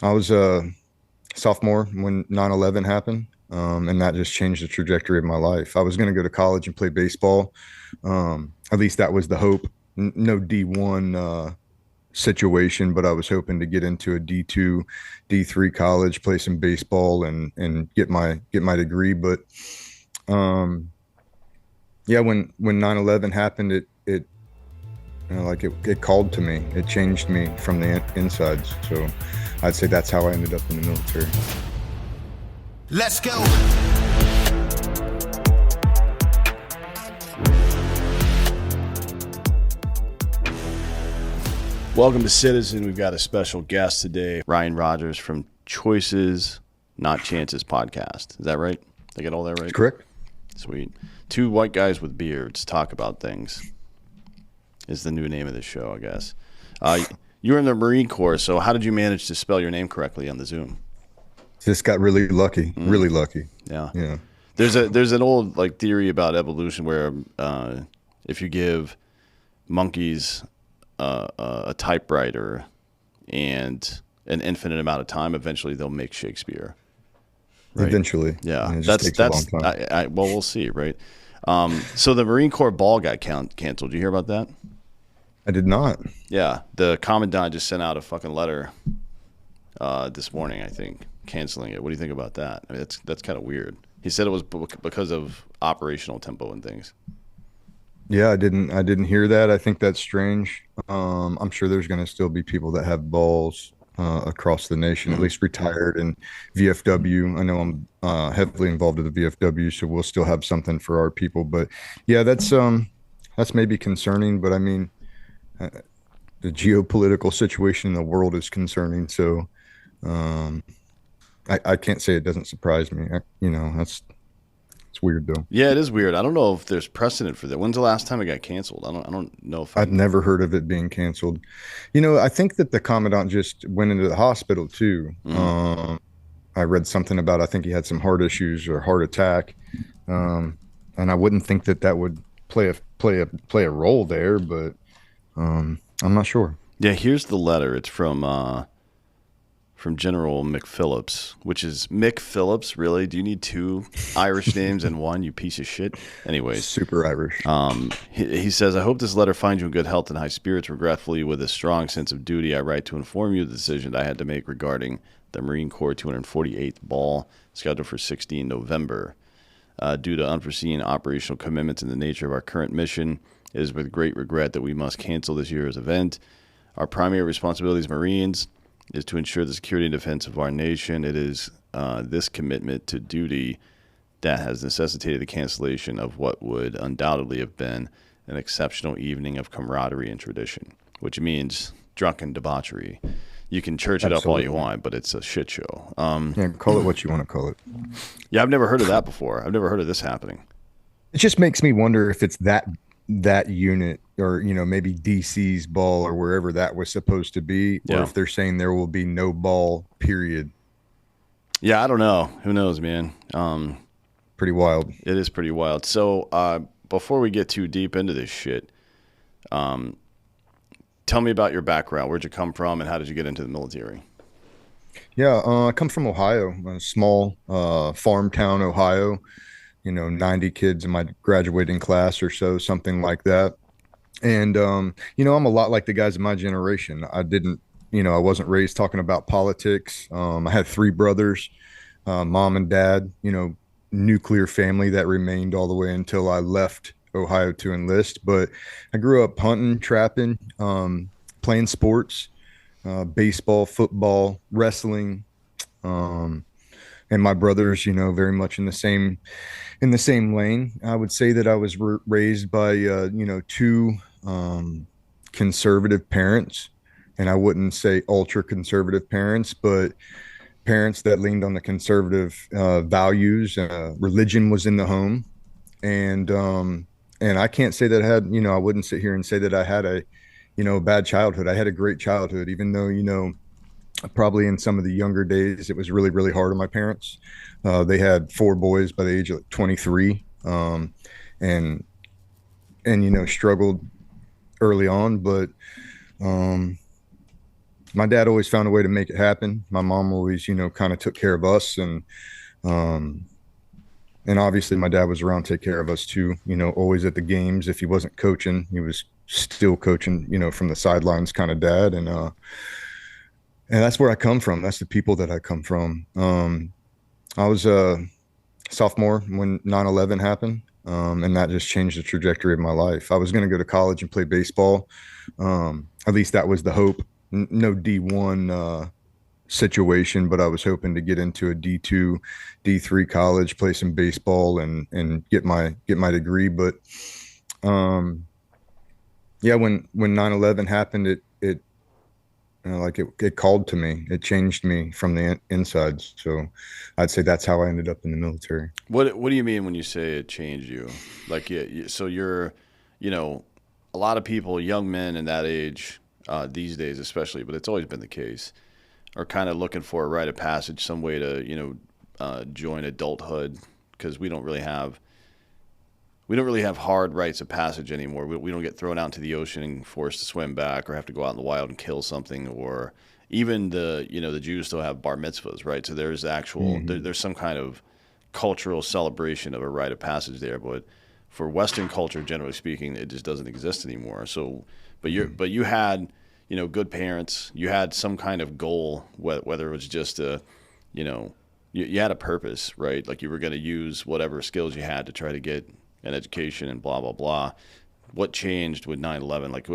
I was a sophomore when 9/11 happened, and that just changed the trajectory of my life. I was going to go to college and play baseball. At least that was the hope. No D1 situation, but I was hoping to get into a D2, D3 college, play some baseball, and get my degree. But um, yeah, when 9/11 happened, it like it called to me. It changed me from the insides. So I'd say that's how I ended up in the military. Let's go. Welcome to Citizen. We've got a special guest today, Ryan Rogers from Choices, Not Chances podcast. Is that right? Did I get all that right? That's correct. Sweet. Two white guys with beards talk about things is the new name of the show, I guess. You're in the Marine Corps, so how did you manage to spell your name correctly on the Zoom? Just got really lucky, really lucky. Yeah. Yeah. There's an old theory about evolution where if you give monkeys a typewriter and an infinite amount of time, eventually they'll make Shakespeare. Right? Eventually. Yeah. And it just takes a long time. Well, we'll see, right? So the Marine Corps ball got canceled. Did you hear about that? I did not. Yeah. The commandant just sent out a fucking letter this morning, I think, canceling it. What do you think about that? I mean, that's kind of weird. He said it was because of operational tempo and things. Yeah, I didn't hear that. I think that's strange. I'm sure there's going to still be people that have balls across the nation, at least retired and VFW. I know I'm heavily involved with the VFW, so we'll still have something for our people. But yeah, that's maybe concerning. But I mean, the geopolitical situation in the world is concerning. So I can't say it doesn't surprise me. It's weird though. Yeah, it is weird. I don't know if there's precedent for that. When's the last time it got canceled? I don't know if I've never heard of it being canceled. I think that the commandant just went into the hospital too. I read something about, I think he had some heart issues or heart attack. And I wouldn't think that would play a role there, but I'm not sure. Yeah, here's the letter. It's from General McPhillips, which is Mick Phillips. Really? Do you need two Irish names in one, you piece of shit? Anyways. Super Irish. He says, I hope this letter finds you in good health and high spirits. Regretfully, with a strong sense of duty, I write to inform you of the decision I had to make regarding the Marine Corps 248th ball, scheduled for 16 November. Due to unforeseen operational commitments in the nature of our current mission, it is with great regret that we must cancel this year's event. Our primary responsibility as Marines is to ensure the security and defense of our nation. It is this commitment to duty that has necessitated the cancellation of what would undoubtedly have been an exceptional evening of camaraderie and tradition, which means drunken debauchery. You can church it up all you want, but it's a shit show. Yeah, call it what you want to call it. Yeah, I've never heard of that before. I've never heard of this happening. It just makes me wonder if it's that unit, or maybe DC's ball or wherever that was supposed to be, or if they're saying there will be no ball, period. Yeah, I don't know. Who knows, man? Pretty wild. It is pretty wild. So before we get too deep into this shit, tell me about your background. Where'd you come from, and how did you get into the military? Yeah, I come from Ohio, a small farm town, Ohio. 90 kids in my graduating class or so, something like that. And, I'm a lot like the guys in my generation. I wasn't raised talking about politics. I had three brothers, mom and dad, nuclear family that remained all the way until I left Ohio to enlist. But I grew up hunting, trapping, playing sports, baseball, football, wrestling, and my brothers, very much in the same lane. I would say that I was raised by, two conservative parents, and I wouldn't say ultra conservative parents, but parents that leaned on the conservative values. Religion was in the home, and I can't say that I had, I wouldn't sit here and say that I had a, bad childhood. I had a great childhood, even though, probably in some of the younger days, it was really, really hard on my parents. They had four boys by the age of 23, and struggled early on. But my dad always found a way to make it happen. My mom always, kind of took care of us, um, and obviously my dad was around to take care of us too. Always at the games. If he wasn't coaching, he was still coaching. From the sidelines, kind of dad, and that's where I come from. That's the people that I come from. I was a sophomore when 9/11 happened. And that just changed the trajectory of my life. I was going to go to college and play baseball. At least that was the hope. No D1 situation, but I was hoping to get into a D2, D3 college, play some baseball, and get my degree. But um, yeah, when 9/11 happened, it like it called to me. It changed me from the insides. So I'd say that's how I ended up in the military. What do you mean when you say it changed you? Like, so you're, you know, a lot of people, young men in that age, these days especially, but it's always been the case, are kind of looking for a rite of passage, some way to, join adulthood, because we don't really have hard rites of passage anymore. We don't get thrown out into the ocean and forced to swim back, or have to go out in the wild and kill something, or even the Jews still have bar mitzvahs, right? So there's Mm-hmm. there's some kind of cultural celebration of a rite of passage there, but for Western culture, generally speaking, it just doesn't exist anymore. So, but you had, good parents. You had some kind of goal, whether it was just you know, you had a purpose, right? Like you were going to use whatever skills you had to try to get an education and blah blah blah. What changed with 9/11? Like,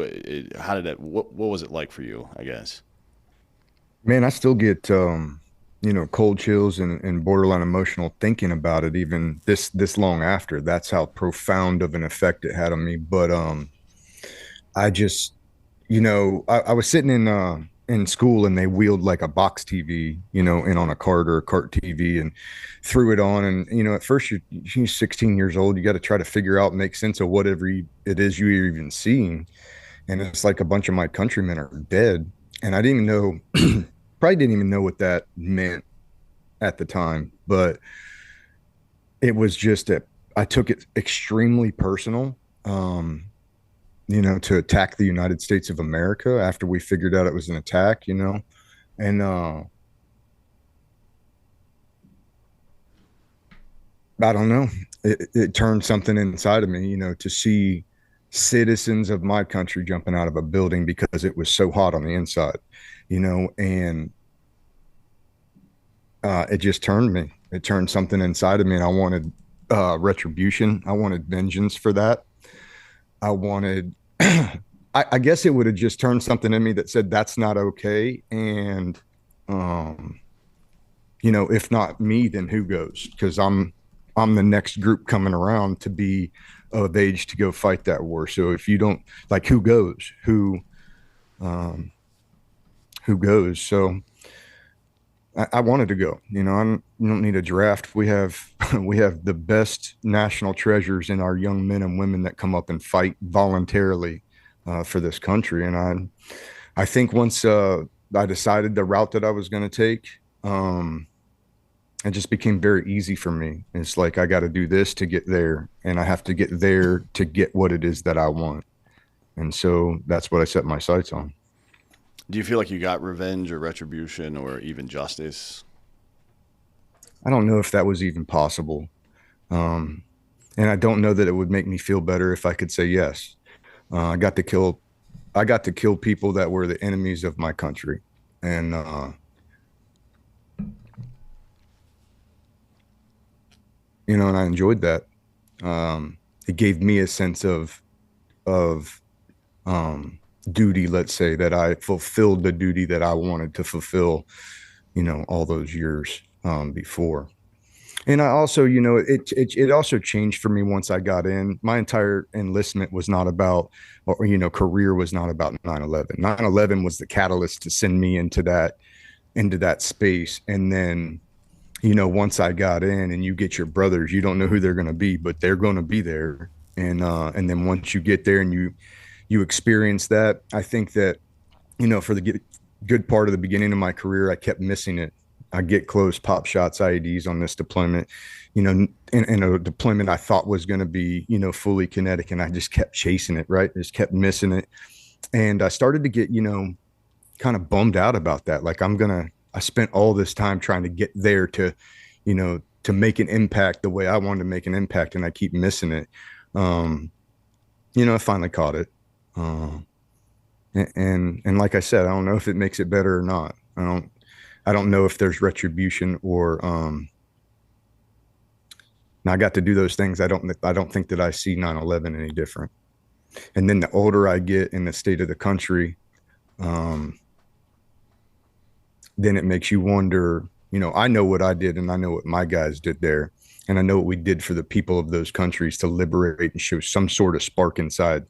how did it? What was it like for you? I guess. Man, I still get cold chills and borderline emotional thinking about it, even this long after. That's how profound of an effect it had on me. But I just, I was sitting in school and they wheeled like a box TV, in on a cart or a cart TV and threw it on. And at first you're 16 years old, you got to try to figure out, make sense of whatever it is you're even seeing. And it's like a bunch of my countrymen are dead, and I didn't even know, probably didn't even know what that meant at the time, but it was just I took it extremely personal. To attack the United States of America after we figured out it was an attack, and I don't know, it turned something inside of me, to see citizens of my country jumping out of a building because it was so hot on the inside, and it just turned me. It turned something inside of me, and I wanted retribution. I wanted vengeance for that. I wanted. I guess it would have just turned something in me that said that's not okay. And um, if not me, then who goes? Because I'm the next group coming around to be of age to go fight that war. So if you don't, like, who goes? Um, who goes? So I wanted to go. You don't need a draft. We have we have the best national treasures in our young men and women that come up and fight voluntarily for this country. And I think once I decided the route that I was going to take, it just became very easy for me. It's like I got to do this to get there, and I have to get there to get what it is that I want. And so that's what I set my sights on. Do you feel like you got revenge or retribution or even justice? I don't know if that was even possible. Um, and I don't know that it would make me feel better if I could say yes. Uh, I got to kill, I got to kill people that were the enemies of my country, and and I enjoyed that. It gave me a sense of duty. Let's say that I fulfilled the duty that I wanted to fulfill. All those years before. And I also, it also changed for me once I got in. My entire enlistment was not about, or career was not about 9/11. 9/11 was the catalyst to send me into that space. And then, once I got in, and you get your brothers, you don't know who they're going to be, but they're going to be there. And then once you get there and you experience that, I think that, for the good part of the beginning of my career, I kept missing it. I get close, pop shots, IEDs on this deployment, in a deployment I thought was going to be, fully kinetic. And I just kept chasing it, right? Just kept missing it. And I started to get, kind of bummed out about that. Like I spent all this time trying to get there to, to make an impact the way I wanted to make an impact, and I keep missing it. Um, I finally caught it. Uh, and like I said, I don't know if it makes it better or not. I don't know if there's retribution or and I got to do those things. I don't think that I see 9/11 any different. And then the older I get in the state of the country, um, then it makes you wonder, I know what I did and I know what my guys did there. And I know what we did for the people of those countries to liberate and show some sort of spark inside,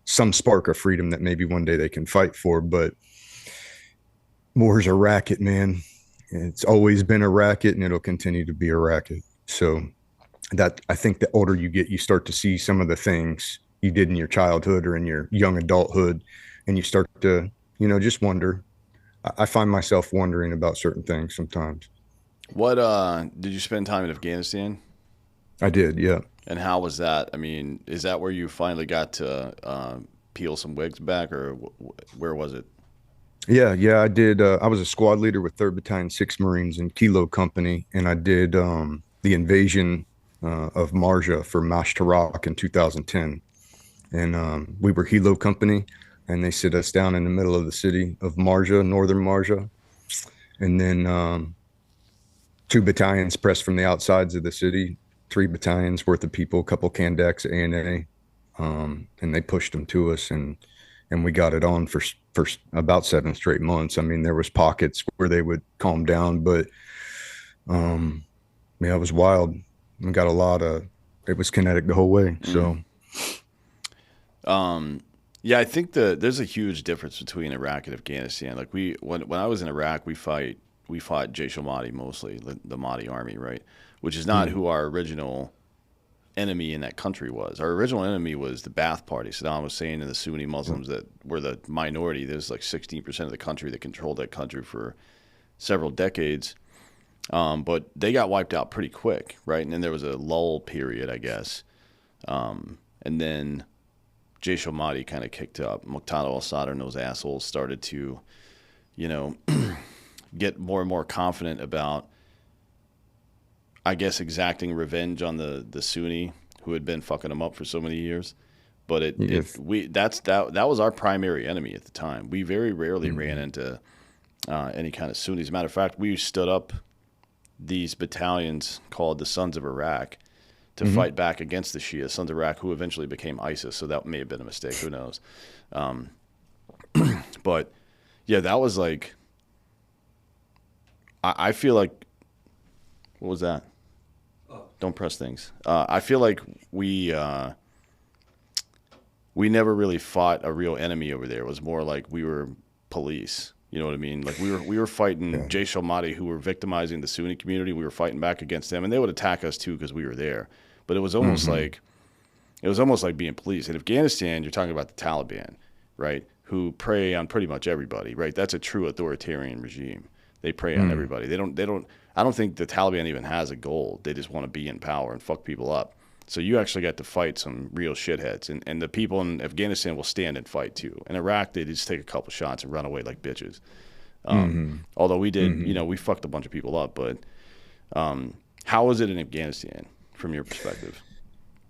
some spark of freedom that maybe one day they can fight for. But war's a racket, man. It's always been a racket and it'll continue to be a racket. So that I think the older you get, you start to see some of the things you did in your childhood or in your young adulthood, and you start to, just wonder. I find myself wondering about certain things sometimes. What did you spend time in Afghanistan? I did, yeah. And how was that? I mean, is that where you finally got to peel some wigs back, or where was it? Yeah, I did. I was a squad leader with 3rd Battalion, 6th Marines in Kilo Company, and I did the invasion of Marjah for Mashtarak in 2010. And we were Hilo Company, and they sit us down in the middle of the city of Marjah, northern Marjah. And then 2 battalions pressed from the outsides of the city, 3 battalions worth of people, a couple Kandaks, ANA, and they pushed them to us, and we got it on for about 7 straight months. I mean, there was pockets where they would calm down, but yeah, it was wild. We got a lot of. It was kinetic the whole way. So, yeah, I think there's a huge difference between Iraq and Afghanistan. Like when I was in Iraq, we fought Jaish al-Mahdi mostly, the Mahdi army, right? Which is not who our original enemy in that country was. Our original enemy was the Ba'ath Party. Saddam Hussein and the Sunni Muslims that were the minority. There's like 16% of the country that controlled that country for several decades. But they got wiped out pretty quick, right? And then there was a lull period, I guess. And then Jaish al-Mahdi kind of kicked up. Muqtada al-Sadr and those assholes started to, you know, get more and more confident about, I guess, exacting revenge on the Sunni who had been fucking them up for so many years. But that was our primary enemy at the time. We very rarely ran into any kind of Sunnis. As a matter of fact, we stood up these battalions called the Sons of Iraq to fight back against the Shia Sons of Iraq, who eventually became ISIS. So that may have been a mistake. Who knows? But yeah, that was like, I feel like, what was that? Don't press things. I feel like we never really fought a real enemy over there. It was more like we were police. You know what I mean? Like we were fighting Jaish al-Mahdi, who were victimizing the Sunni community. We were fighting back against them, and they would attack us too because we were there. But it was almost like being police. In Afghanistan, you're talking about the Taliban, right? Who prey on pretty much everybody, right? That's a true authoritarian regime. They prey on everybody. They don't. I don't think the Taliban even has a goal. They just want to be in power and fuck people up. So you actually got to fight some real shitheads. And the people in Afghanistan will stand and fight too. In Iraq, they just take a couple shots and run away like bitches. Although we did, we fucked a bunch of people up. But how was it in Afghanistan from your perspective?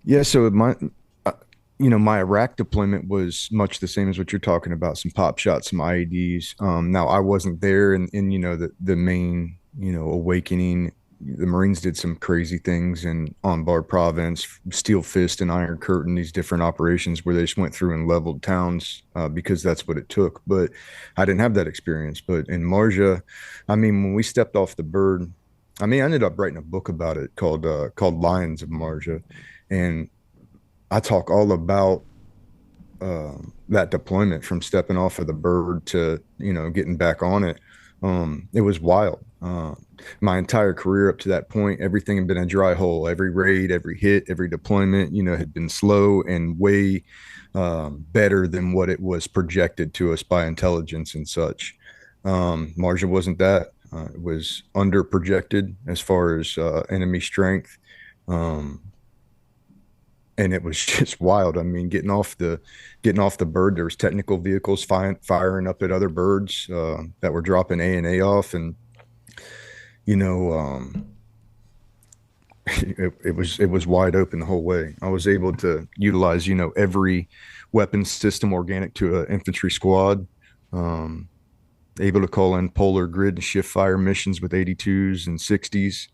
Yeah, so my Iraq deployment was much the same as what you're talking about, some pop shots, some IEDs. Now I wasn't there in the main, awakening. The Marines did some crazy things in Anbar province, Steel Fist and Iron Curtain, these different operations where they just went through and leveled towns because that's what it took. But I didn't have that experience. But in Marjah, I mean, when we stepped off the bird, I mean, I ended up writing a book about it called Lions of Marjah. And I talk all about that deployment from stepping off of the bird to, getting back on it. It was wild. My entire career up to that point, everything had been a dry hole. Every raid, every hit, every deployment, had been slow and way better than what it was projected to us by intelligence and such. Marjah wasn't that. It was under projected as far as enemy strength. and it was just wild. I mean, getting off the bird, there was technical vehicles firing up at other birds that were dropping A off, and you know, it was wide open the whole way. I was able to utilize every weapon system organic to an infantry squad. Um, Able to call in polar grid and shift fire missions with 82s and 60s,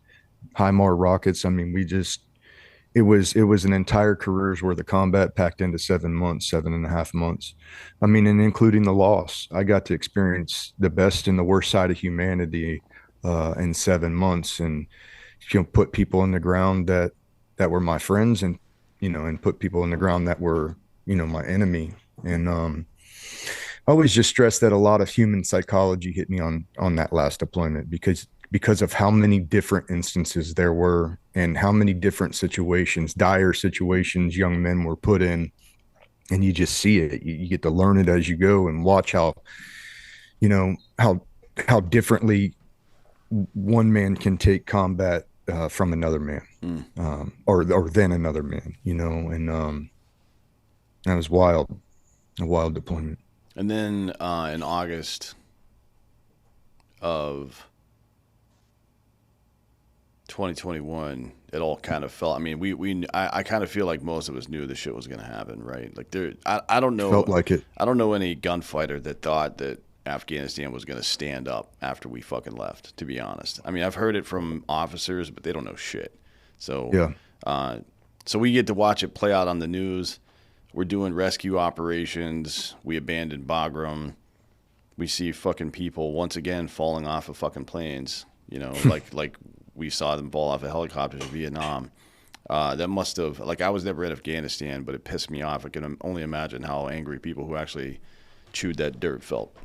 HIMAR rockets. I mean, we just it was an entire career's worth of combat packed into 7 months, 7.5 months. I mean, and including the loss, I got to experience the best and the worst side of humanity in 7 months, and put people in the ground that were my friends, and and put people in the ground that were my enemy. And I always just stress that a lot of human psychology hit me on that last deployment, because of how many different instances there were and how many different situations, dire situations young men were put in. And you just see it. You get to learn it as you go and watch how, you know, how how differently one man can take combat from another man, Mm. or then another man, and that was wild, a wild deployment. And then in August of 2021, it all kind of fell. I mean, I kind of feel like most of us knew this shit was going to happen, right? Like I don't know, Felt like it. I don't know any gunfighter that thought that Afghanistan was going to stand up after we fucking left. To be honest, I mean, I've heard it from officers, but they don't know shit. So, Yeah. uh, so we get to watch it play out on the news. We're doing rescue operations. We abandoned Bagram. We see fucking people once again falling off of fucking planes. Like we saw them fall off of helicopters in Vietnam. That must have, like, I was never in Afghanistan, but it pissed me off. I can only imagine how angry people who actually chewed that dirt felt.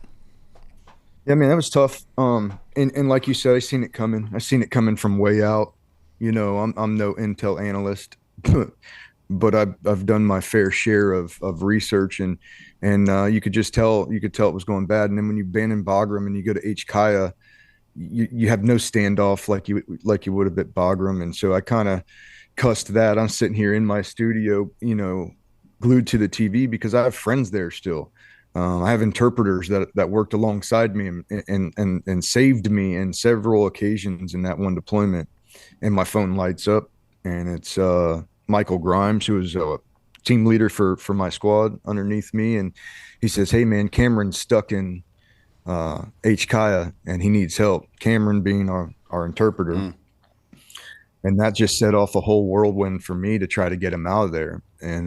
Yeah, man, that was tough. And like you said, I seen it coming. I seen it coming from way out. I'm no intel analyst, but I've done my fair share of research, and you could tell it was going bad. And then when you abandon Bagram and you go to H Kaya, you have no standoff like you would have at Bagram. And so I kind of cussed that. I'm sitting here in my studio, glued to the TV because I have friends there still. I have interpreters that worked alongside me and saved me in several occasions in that one deployment. And my phone lights up, and it's Michael Grimes, who was a team leader for my squad underneath me, and he says, "Hey man, Cameron's stuck in H Kaya and he needs help." Cameron being our interpreter. Mm. And that just set off a whole whirlwind for me to try to get him out of there. And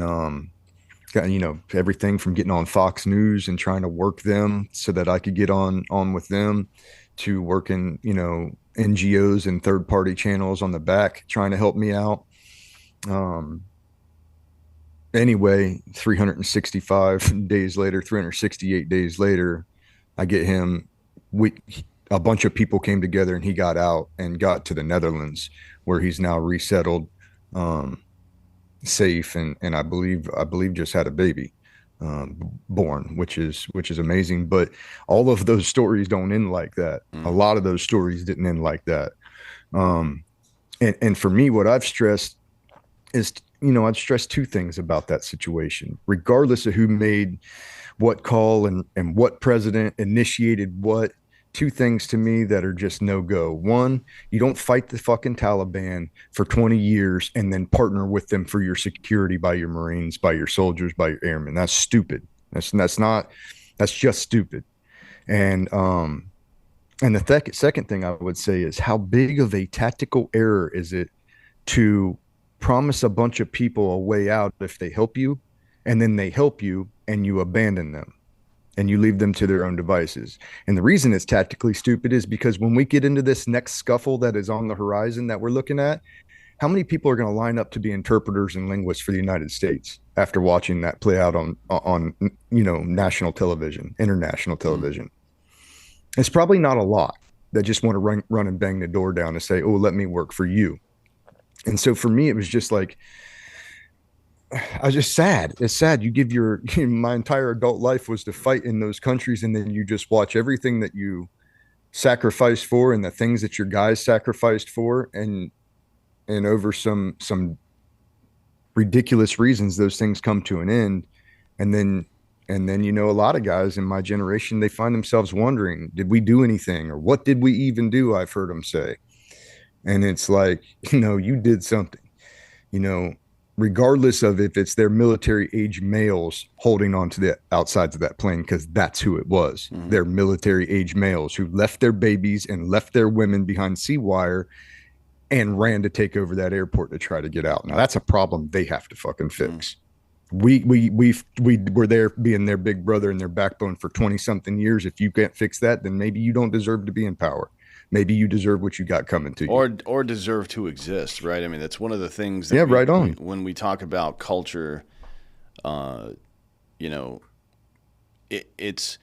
got everything from getting on Fox News and trying to work them so that I could get on with them, to working NGOs and third party channels on the back trying to help me out. Um, anyway, 365 days later, 368 days later, I get him. We A bunch of people came together and he got out and got to the Netherlands, where he's now resettled, um, safe, and I believe just had a baby born, which is amazing. But all of those stories don't end like that. A Mm. lot of those stories didn't end like that. Um, and for me, what I've stressed is, I've stressed two things about that situation, regardless of who made what call and what president initiated what. Two things to me that are just no go. One, you don't fight the fucking Taliban for 20 years and then partner with them for your security by your Marines, by your soldiers, by your airmen. That's stupid. That's not, that's just stupid. And the second thing I would say is, how big of a tactical error is it to promise a bunch of people a way out if they help you, and then they help you and you abandon them and you leave them to their own devices. And the reason it's tactically stupid is because when we get into this next scuffle that is on the horizon that we're looking at, how many people are going to line up to be interpreters and linguists for the United States after watching that play out on national television, international Mm. television? It's probably not a lot that just want to run and bang the door down and say, "Oh, let me work for you." And so for me, it was just like, I was just sad. It's sad. You give my entire adult life was to fight in those countries, and then you just watch everything that you sacrificed for and the things that your guys sacrificed for, and over some ridiculous reasons, those things come to an end. And then, a lot of guys in my generation, they find themselves wondering, did we do anything, or what did we even do? I've heard them say. And it's like, you did something, you know, regardless of if it's their military age males holding on to the outsides of that plane, because that's who it was. Mm-hmm. They're military age males who left their babies and left their women behind sea wire and ran to take over that airport to try to get out. Now that's a problem they have to fucking fix. We were there being their big brother and their backbone for 20 something years. If you can't fix that, then maybe you don't deserve to be in power. Maybe you deserve what you got coming to you. Or deserve to exist, right? I mean, that's one of the things that Yeah, right on. when we talk about culture, you know, it's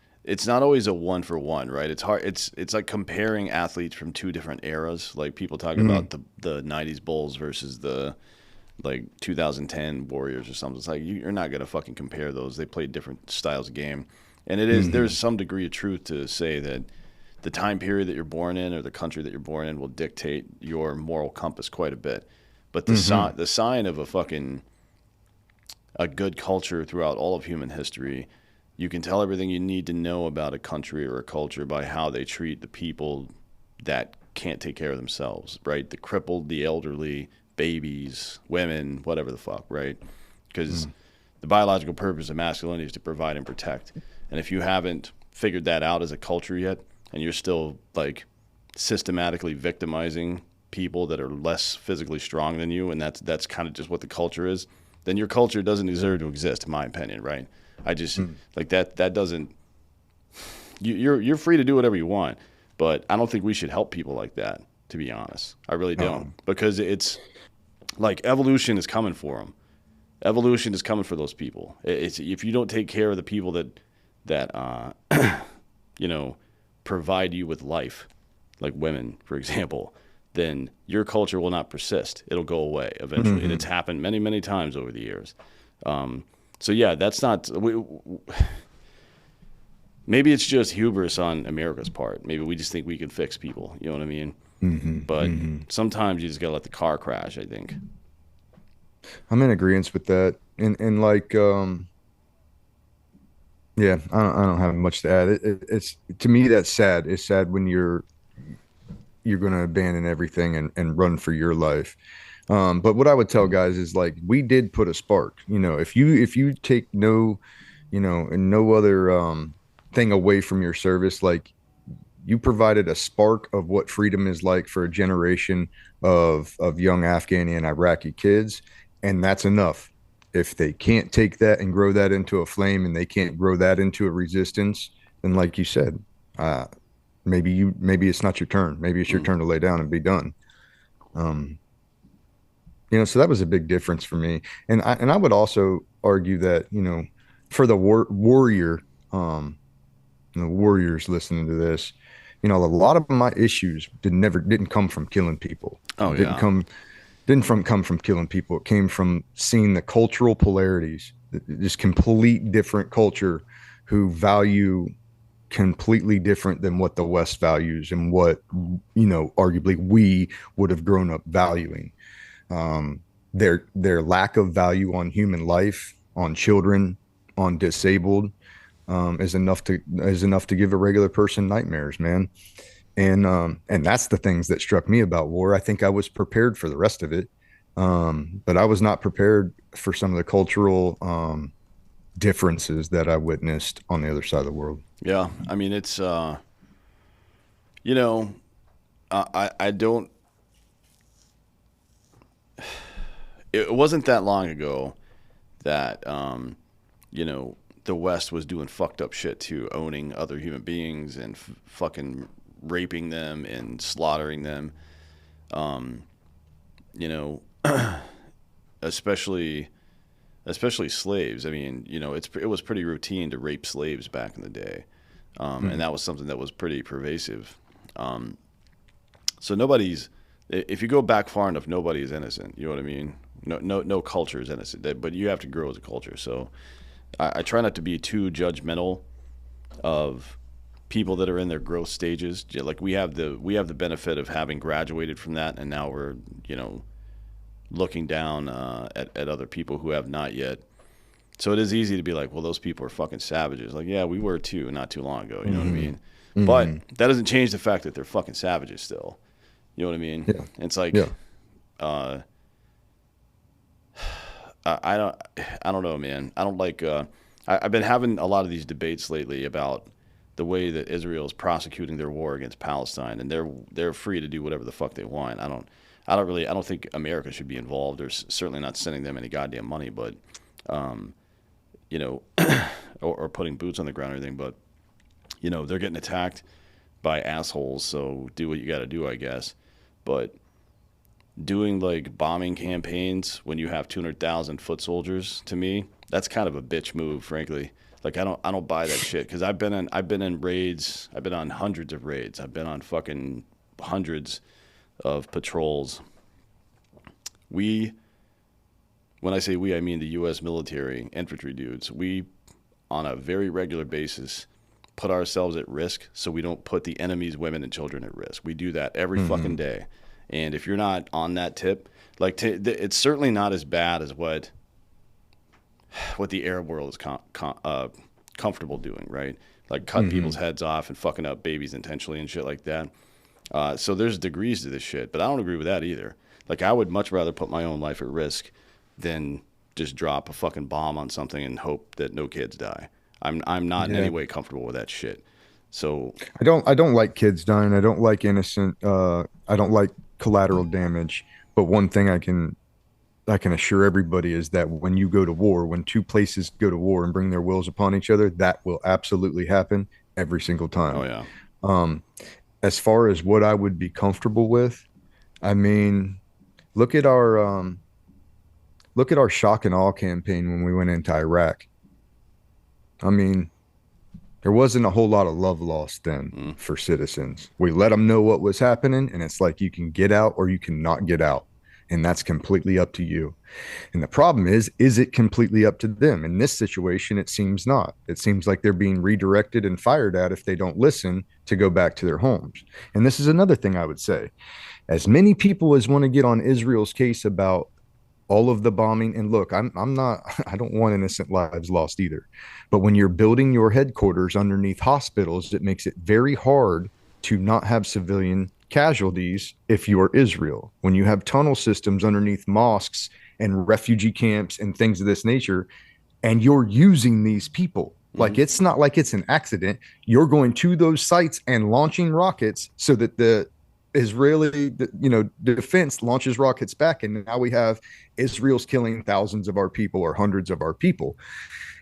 not always a one for one, right? It's hard. It's like comparing athletes from two different eras. Like people talk about the '90s Bulls versus the like 2010 Warriors or something. It's like you're not gonna fucking compare those. They played different styles of game, and there's some degree of truth to say that the time period that you're born in or the country that you're born in will dictate your moral compass quite a bit. But the sign of a good culture throughout all of human history, you can tell everything you need to know about a country or a culture by how they treat the people that can't take care of themselves, right? The crippled, the elderly, babies, women, whatever the fuck, right? Because the biological purpose of masculinity is to provide and protect. And if you haven't figured that out as a culture yet, and you're still like systematically victimizing people that are less physically strong than you, and that's kind of just what the culture is, then your culture doesn't deserve to exist, in my opinion, right? I just like that doesn't you're free to do whatever you want, but I don't think we should help people like that, to be honest. I really don't. Because it's like evolution is coming for them. Evolution is coming for those people. It's if you don't take care of the people that provide you with life, like women, for example, then your culture will not persist. It'll go away eventually. And it's happened many, many times over the years. So yeah, that's not. Maybe it's just hubris on America's part. Maybe we just think we can fix people. You know what I mean? But sometimes you just gotta let the car crash, I think. I'm in agreement with that. And like, yeah, I don't have much to add. It's to me that's sad. It's sad when you're going to abandon everything and run for your life. But what I would tell guys is like we did put a spark. If you take and no other thing away from your service, like you provided a spark of what freedom is like for a generation of young Afghani and Iraqi kids, and that's enough. If they can't take that and grow that into a flame, and they can't grow that into a resistance, then like you said, maybe it's not your turn. Maybe it's your turn to lay down and be done. So that was a big difference for me. And I would also argue that, for the warrior, the warriors listening to this, a lot of my issues didn't come from killing people. Oh, Didn't yeah. come from killing people. It came from seeing the cultural polarities, this complete different culture who value completely different than what the West values and what, arguably we would have grown up valuing. Their lack of value on human life, on children, on disabled, is enough to give a regular person nightmares, man. And that's the things that struck me about war. I think I was prepared for the rest of it, but I was not prepared for some of the cultural differences that I witnessed on the other side of the world. Yeah, I mean it's I don't. It wasn't that long ago that the West was doing fucked up shit too, owning other human beings and fucking raping them and slaughtering them. Especially slaves. I mean, it was pretty routine to rape slaves back in the day, and that was something that was pretty pervasive. So if you go back far enough, nobody is innocent. You know what I mean? No culture is innocent, but you have to grow as a culture. So I try not to be too judgmental of people that are in their growth stages. Like we have the benefit of having graduated from that, and now we're looking down at other people who have not yet. So it is easy to be like, well, those people are fucking savages. Like, yeah, we were too not too long ago. You know what I Mm-hmm. mean? But Mm-hmm. that doesn't change the fact that they're fucking savages still. You know what I mean? Yeah. It's like, Yeah. uh, I don't, I don't know, man. I don't like. I've been having a lot of these debates lately about the way that Israel is prosecuting their war against Palestine, and they're free to do whatever the fuck they want. I don't think America should be involved. There's certainly not sending them any goddamn money, but you know, or putting boots on the ground or anything. But they're getting attacked by assholes, so do what you got to do, I guess. But doing like bombing campaigns when you have 200,000 foot soldiers, to me, that's kind of a bitch move, frankly. Like I don't buy that shit because I've been in raids. I've been on hundreds of raids. I've been on fucking hundreds of patrols. We, when I say we, I mean the U.S. military infantry dudes. We, on a very regular basis, put ourselves at risk so we don't put the enemy's women and children at risk. We do that every Mm-hmm. fucking day. And if you're not on that tip, like it's certainly not as bad as what the Arab world is comfortable doing, right? Like cutting Mm-hmm. people's heads off and fucking up babies intentionally and shit like that. So there's degrees to this shit, but I don't agree with that either. Like I would much rather put my own life at risk than just drop a fucking bomb on something and hope that no kids die. I'm not in any Yeah. way comfortable with that shit. So I don't like kids dying. I don't like innocent I don't like collateral damage. But one thing I can assure everybody is that when you go to war, when two places go to war and bring their wills upon each other, that will absolutely happen every single oh time. yeah. Um, as far as what I would be comfortable with, I mean, look at our look at our shock and awe campaign when we went into Iraq. I mean, there wasn't a whole lot of love lost then Mm. for citizens. We let them know what was happening, and it's like you can get out or you cannot get out. And that's completely up to you. And the problem is it completely up to them? In this situation, it seems not. It seems like they're being redirected and fired at if they don't listen to go back to their homes. And this is another thing I would say. As many people as want to get on Israel's case about all of the bombing, and look, I'm not I don't want innocent lives lost either. But when you're building your headquarters underneath hospitals, it makes it very hard to not have civilian casualties if you are Israel. When you have tunnel systems underneath mosques and refugee camps and things of this nature, and you're using these people. Mm-hmm. Like it's not like it's an accident. You're going to those sites and launching rockets so that the Israeli, defense launches rockets back, and now we have Israel's killing thousands of our people or hundreds of our people.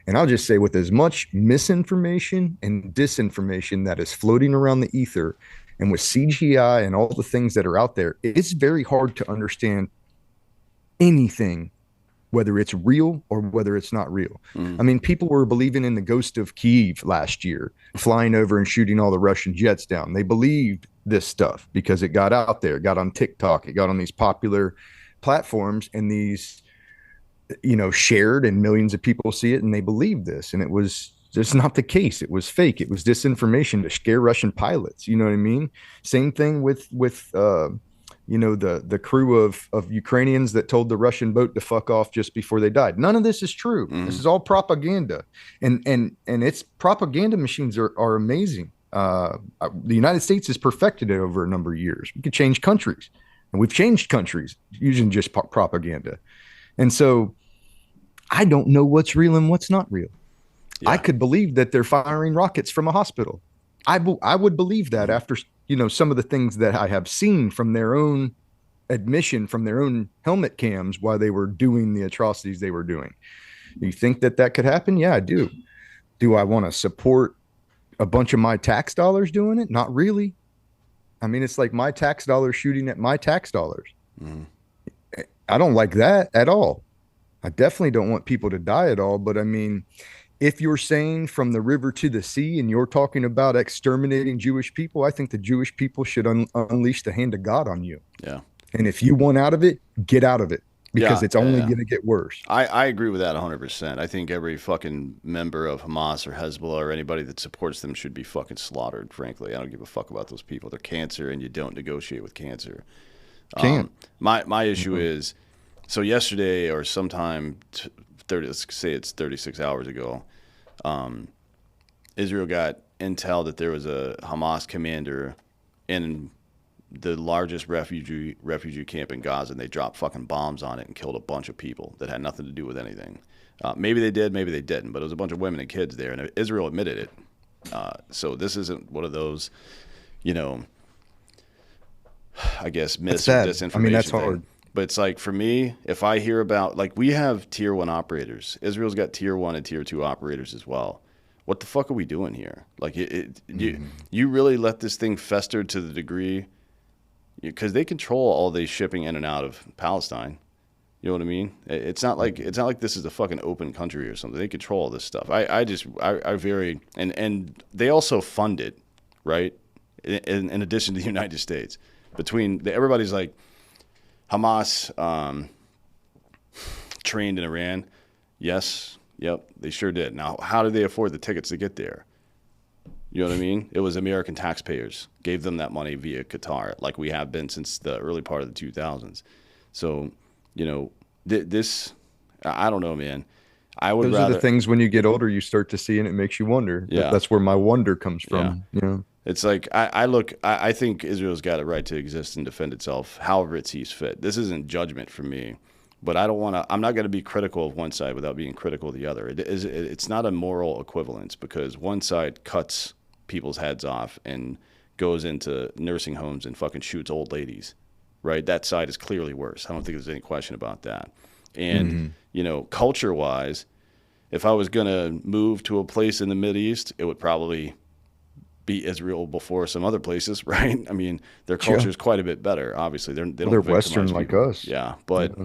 And I'll just say, with as much misinformation and disinformation that is floating around the ether, and with CGI and all the things that are out there, it's very hard to understand anything, whether it's real or whether it's not real. Mm-hmm. I mean, people were believing in the ghost of Kyiv last year, flying over and shooting all the Russian jets down. They believed this stuff because it got out there, it got on TikTok, it got on these popular platforms, and these, shared, and millions of people see it and they believe this. And it was just not the case. It was fake. It was disinformation to scare Russian pilots. You know what I mean? Same thing with the crew of Ukrainians that told the Russian boat to fuck off just before they died. None of this is true. Mm-hmm. This is all propaganda, and its propaganda machines are amazing. The United States has perfected it over a number of years. We could change countries, and we've changed countries using just propaganda. And so I don't know what's real and what's not real. Yeah. I could believe that they're firing rockets from a hospital. I would believe that after some of the things that I have seen from their own admission, from their own helmet cams while they were doing the atrocities they were doing. You think that could happen? Yeah, I do. Do I want to support a bunch of my tax dollars doing it? Not really. I mean, it's like my tax dollars shooting at my tax dollars. Mm-hmm. I don't like that at all. I definitely don't want people to die at all. But I mean, if you're saying from the river to the sea and you're talking about exterminating Jewish people, I think the Jewish people should unleash the hand of God on you. Yeah. And if you want out of it, get out of it, because Yeah, it's only yeah. going to get worse. I agree with that 100%. I think every fucking member of Hamas or Hezbollah or anybody that supports them should be fucking slaughtered, frankly. I don't give a fuck about those people. They're cancer, and you don't negotiate with cancer. Can't. My issue is So yesterday or sometime 30, let's say it's 36 hours ago, Israel got intel that there was a Hamas commander in the largest refugee camp in Gaza, and they dropped fucking bombs on it and killed a bunch of people that had nothing to do with anything. Maybe they did, maybe they didn't, but it was a bunch of women and kids there, and Israel admitted it. So this isn't one of those, you know, I guess That's myths or sad. I mean, that's disinformation thing. hard. But it's like for me, if I hear about like we have tier one operators, Israel's got tier one and tier two operators as well. What the fuck are we doing here? Like you really let this thing fester to the degree because they control all the shipping in and out of Palestine. You know what I mean? It's not like this is a fucking open country or something. They control all this stuff. I very and they also fund it, right? In addition to the United States, everybody's like Hamas trained in Iran. Yes, yep, they sure did. Now, how did they afford the tickets to get there? You know what I mean? It was American taxpayers gave them that money via Qatar, like we have been since the early part of the 2000s. So, you know, this, I don't know, man. I would Those are the rather, things when you get older you start to see, and it makes you wonder. yeah, That's where my wonder comes yeah. from. You know. It's like I think Israel's got a right to exist and defend itself however it sees fit. This isn't judgment from me, but I'm not going to be critical of one side without being critical of the other. It's not a moral equivalence because one side cuts people's heads off and goes into nursing homes and fucking shoots old ladies, right? That side is clearly worse. I don't think there's any question about that. And, you know, culture wise, if I was going to move to a place in the Mideast, it would probably be Israel before some other places, right? I mean, their culture is quite a bit better. Obviously, they don't They're victimize Western like people. us. Yeah, but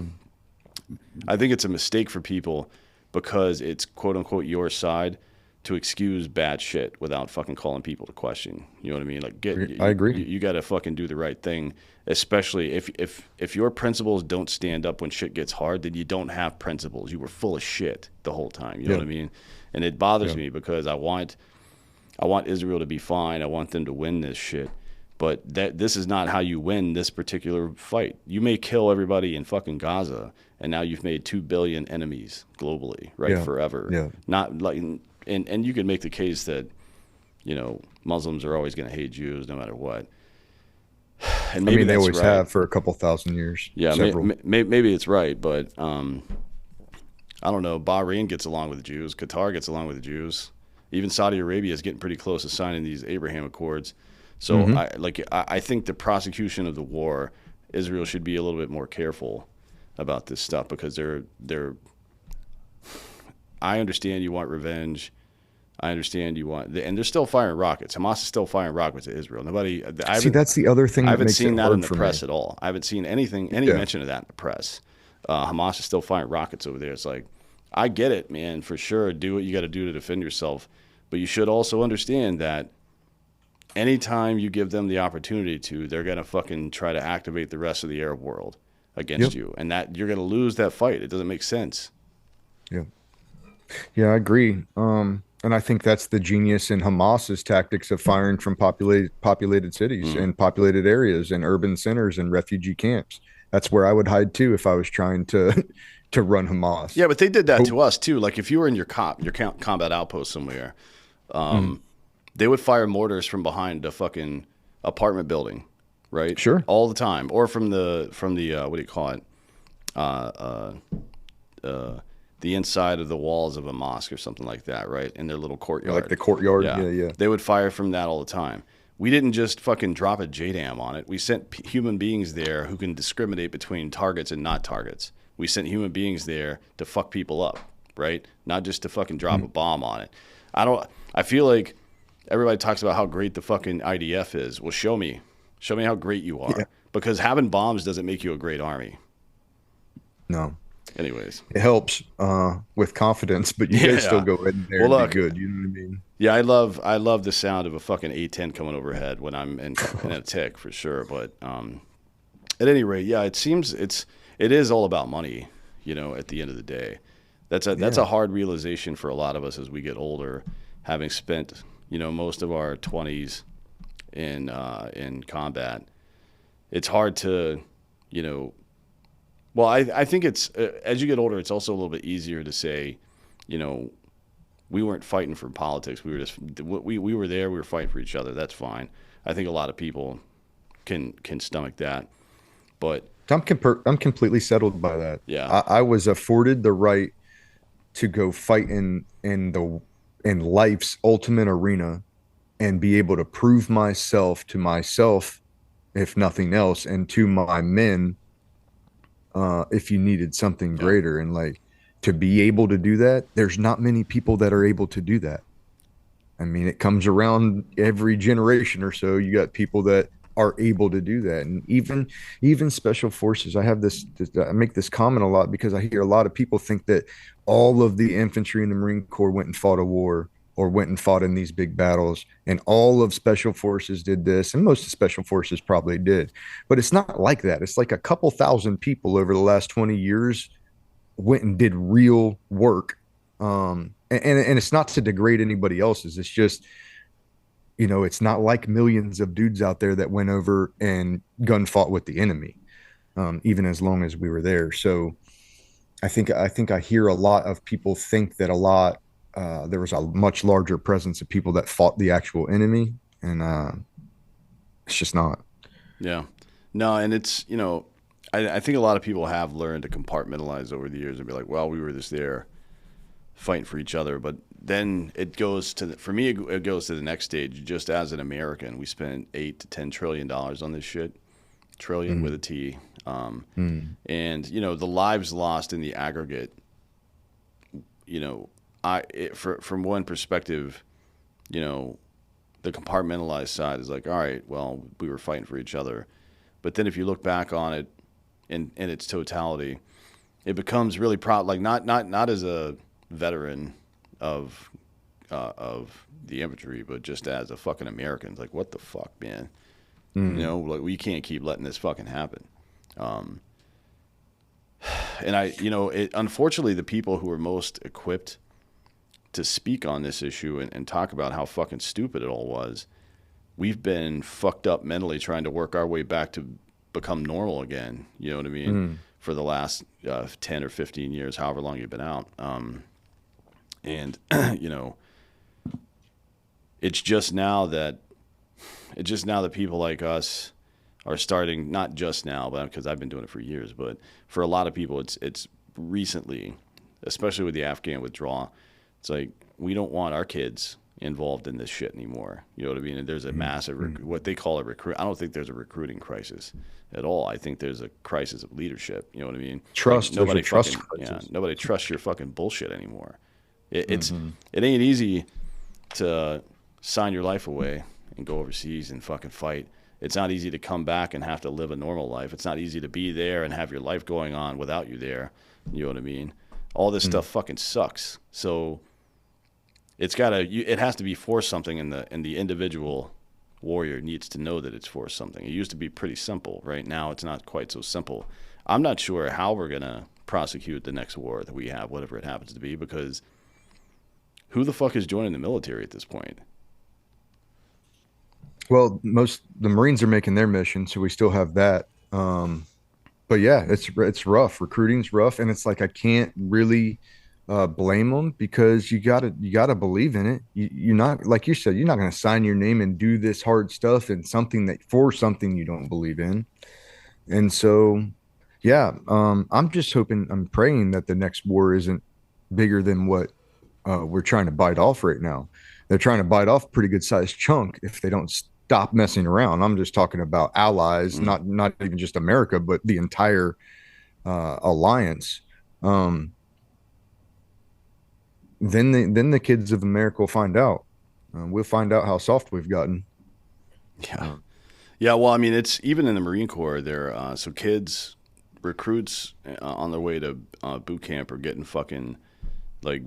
I think it's a mistake for people because it's quote unquote your side to excuse bad shit without fucking calling people to question. You know what I mean? Like, I agree. You got to fucking do the right thing, especially if your principles don't stand up when shit gets hard, then you don't have principles. You were full of shit the whole time. You know what I mean? And it bothers me because I want Israel to be fine. I want them to win this shit. But this is not how you win this particular fight. You may kill everybody in fucking Gaza, and now you've made 2 billion enemies globally, right? Forever. Yeah. Not like, and you can make the case that, you know, Muslims are always going to hate Jews no matter what. And maybe they that's always right. have for a couple thousand years. Yeah, maybe it's right, but I don't know. Bahrain gets along with the Jews. Qatar gets along with the Jews. Even Saudi Arabia is getting pretty close to signing these Abraham Accords. So I think the prosecution of the war, Israel should be a little bit more careful about this stuff because they're. I understand you want revenge. I understand you want, and they're still firing rockets. Hamas is still firing rockets at Israel. See, that's the other thing. I That haven't makes seen it that hard in the for press me. at all. I haven't seen any mention of that in the press. Hamas is still firing rockets over there. It's like, I get it, man, for sure. Do what you got to do to defend yourself. But you should also understand that anytime you give them the opportunity to, they're going to fucking try to activate the rest of the Arab world against you. And that you're going to lose that fight. It doesn't make sense. Yeah. Yeah, I agree. And I think that's the genius in Hamas's tactics of firing from populated cities and populated areas and urban centers and refugee camps. That's where I would hide too if I was trying to to run Hamas. Yeah, but they did that to us too. Like if you were in your combat outpost somewhere, they would fire mortars from behind a fucking apartment building, right? Sure. All the time, or from the what do you call it? The inside of the walls of a mosque or something like that, right? In their little courtyard. Like the courtyard. Yeah. They would fire from that all the time. We didn't just fucking drop a JDAM on it. We sent human beings there who can discriminate between targets and not targets. We sent human beings there to fuck people up, right? Not just to fucking drop a bomb on it. I feel like everybody talks about how great the fucking IDF is. Well, show me how great you are. Yeah. Because having bombs doesn't make you a great army. No. Anyways, it helps with confidence, but you guys still go in there and be good. You know what I mean? Yeah, I love the sound of a fucking A-10 coming overhead when I'm in a tick for sure. But at any rate, yeah, it is all about money. You know, at the end of the day, that's a hard realization for a lot of us as we get older, having spent most of our 20s in combat. It's hard to Well, I think it's as you get older, it's also a little bit easier to say, you know, we weren't fighting for politics. We were just we were there. We were fighting for each other. That's fine. I think a lot of people can stomach that. But I'm completely settled by that. yeah, I was afforded the right to go fight in life's ultimate arena and be able to prove myself to myself, if nothing else, and to my men, if you needed something yeah, greater. And like to be able to do that, there's not many people that are able to do that. I mean, it comes around every generation or so. You got people that are able to do that, and even special forces. I have I make this comment a lot because I hear a lot of people think that all of the infantry in the Marine Corps went and fought a war or went and fought in these big battles, and all of special forces did this, and most of special forces probably did, but it's not like that. It's like a couple thousand people over the last 20 years went and did real work. And it's not to degrade anybody else's. It's just, it's not like millions of dudes out there that went over and gun fought with the enemy, even as long as we were there. So I think I hear a lot of people think that there was a much larger presence of people that fought the actual enemy, and it's just not. yeah. No, and it's I think a lot of people have learned to compartmentalize over the years and be like, well, we were just there fighting for each other. But then it goes to for me, it goes to the next stage. Just as an American, we spent $8 to $10 trillion on this shit, trillion with a T. And the lives lost in the aggregate. From one perspective, the compartmentalized side is like, all right, well, we were fighting for each other. But then if you look back on it in its totality, it becomes really proud. Like not as a veteran of the infantry, but just as a fucking American. It's like, what the fuck, man? Like we can't keep letting this fucking happen. And unfortunately, the people who are most equipped to speak on this issue and talk about how fucking stupid it all was, we've been fucked up mentally trying to work our way back to become normal again. You know what I mean? For the last 10 or 15 years, however long you've been out. And, it's just now that people like us are starting, not just now, but because I've been doing it for years, but for a lot of people, it's recently, especially with the Afghan withdrawal, it's like, we don't want our kids involved in this shit anymore. You know what I mean? And there's a massive, what they call a recruit. I don't think there's a recruiting crisis at all. I think there's a crisis of leadership. You know what I mean? Trust. Like nobody trust fucking, crisis. nobody trusts your fucking bullshit anymore. It ain't easy to sign your life away and go overseas and fucking fight. It's not easy to come back and have to live a normal life. It's not easy to be there and have your life going on without you there. You know what I mean? All this stuff fucking sucks. So it has to be for something, and the individual warrior needs to know that it's for something. It used to be pretty simple. Right now, it's not quite so simple. I'm not sure how we're gonna prosecute the next war that we have, whatever it happens to be, because who the fuck is joining the military at this point? Well, most the Marines are making their mission, so we still have that. But yeah, it's rough. Recruiting's rough, and it's like I can't really blame them because you gotta believe in it. You're not, like you said, you're not going to sign your name and do this hard stuff in something that for something you don't believe in. And so, yeah, I'm just hoping, I'm praying that the next war isn't bigger than what we're trying to bite off right now. They're trying to bite off a pretty good sized chunk if they don't stop messing around. I'm just talking about allies, not even just America, but the entire alliance. Then the kids of America will find out. We'll find out how soft we've gotten. Yeah. Yeah, well, I mean, it's even in the Marine Corps. So kids, recruits on their way to boot camp are getting fucking like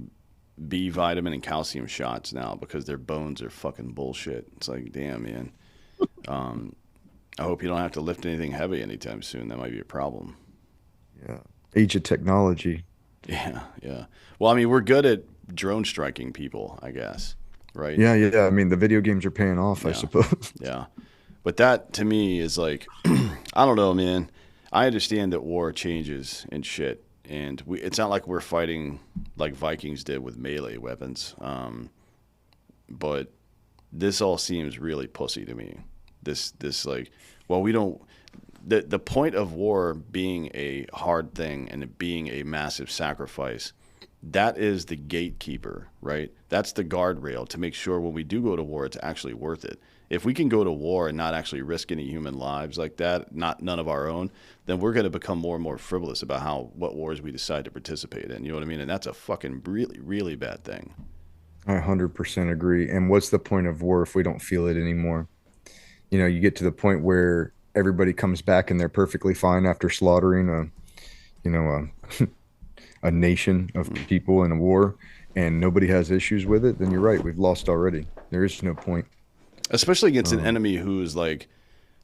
B vitamin and calcium shots now because their bones are fucking bullshit. It's like, damn, man. I hope you don't have to lift anything heavy anytime soon. That might be a problem. Yeah, age of technology. Yeah, yeah. Well, I mean, we're good at drone striking people, I guess, right? Yeah. I mean, the video games are paying off, I suppose. Yeah. But that to me is like, I don't know, man. I understand that war changes and shit, and it's not like we're fighting like Vikings did with melee weapons. But this all seems really pussy to me. This like, well, we don't. The point of war being a hard thing and it being a massive sacrifice, that is the gatekeeper, right? That's the guardrail to make sure when we do go to war, it's actually worth it. If we can go to war and not actually risk any human lives like that, not none of our own, then we're going to become more and more frivolous about what wars we decide to participate in. You know what I mean? And that's a fucking really really bad thing. I 100% agree. And what's the point of war if we don't feel it anymore? You know, you get to the point where everybody comes back and they're perfectly fine after slaughtering you know, a nation of people in a war, and nobody has issues with it. Then you're right. We've lost already. There is no point. Especially against an enemy who's like,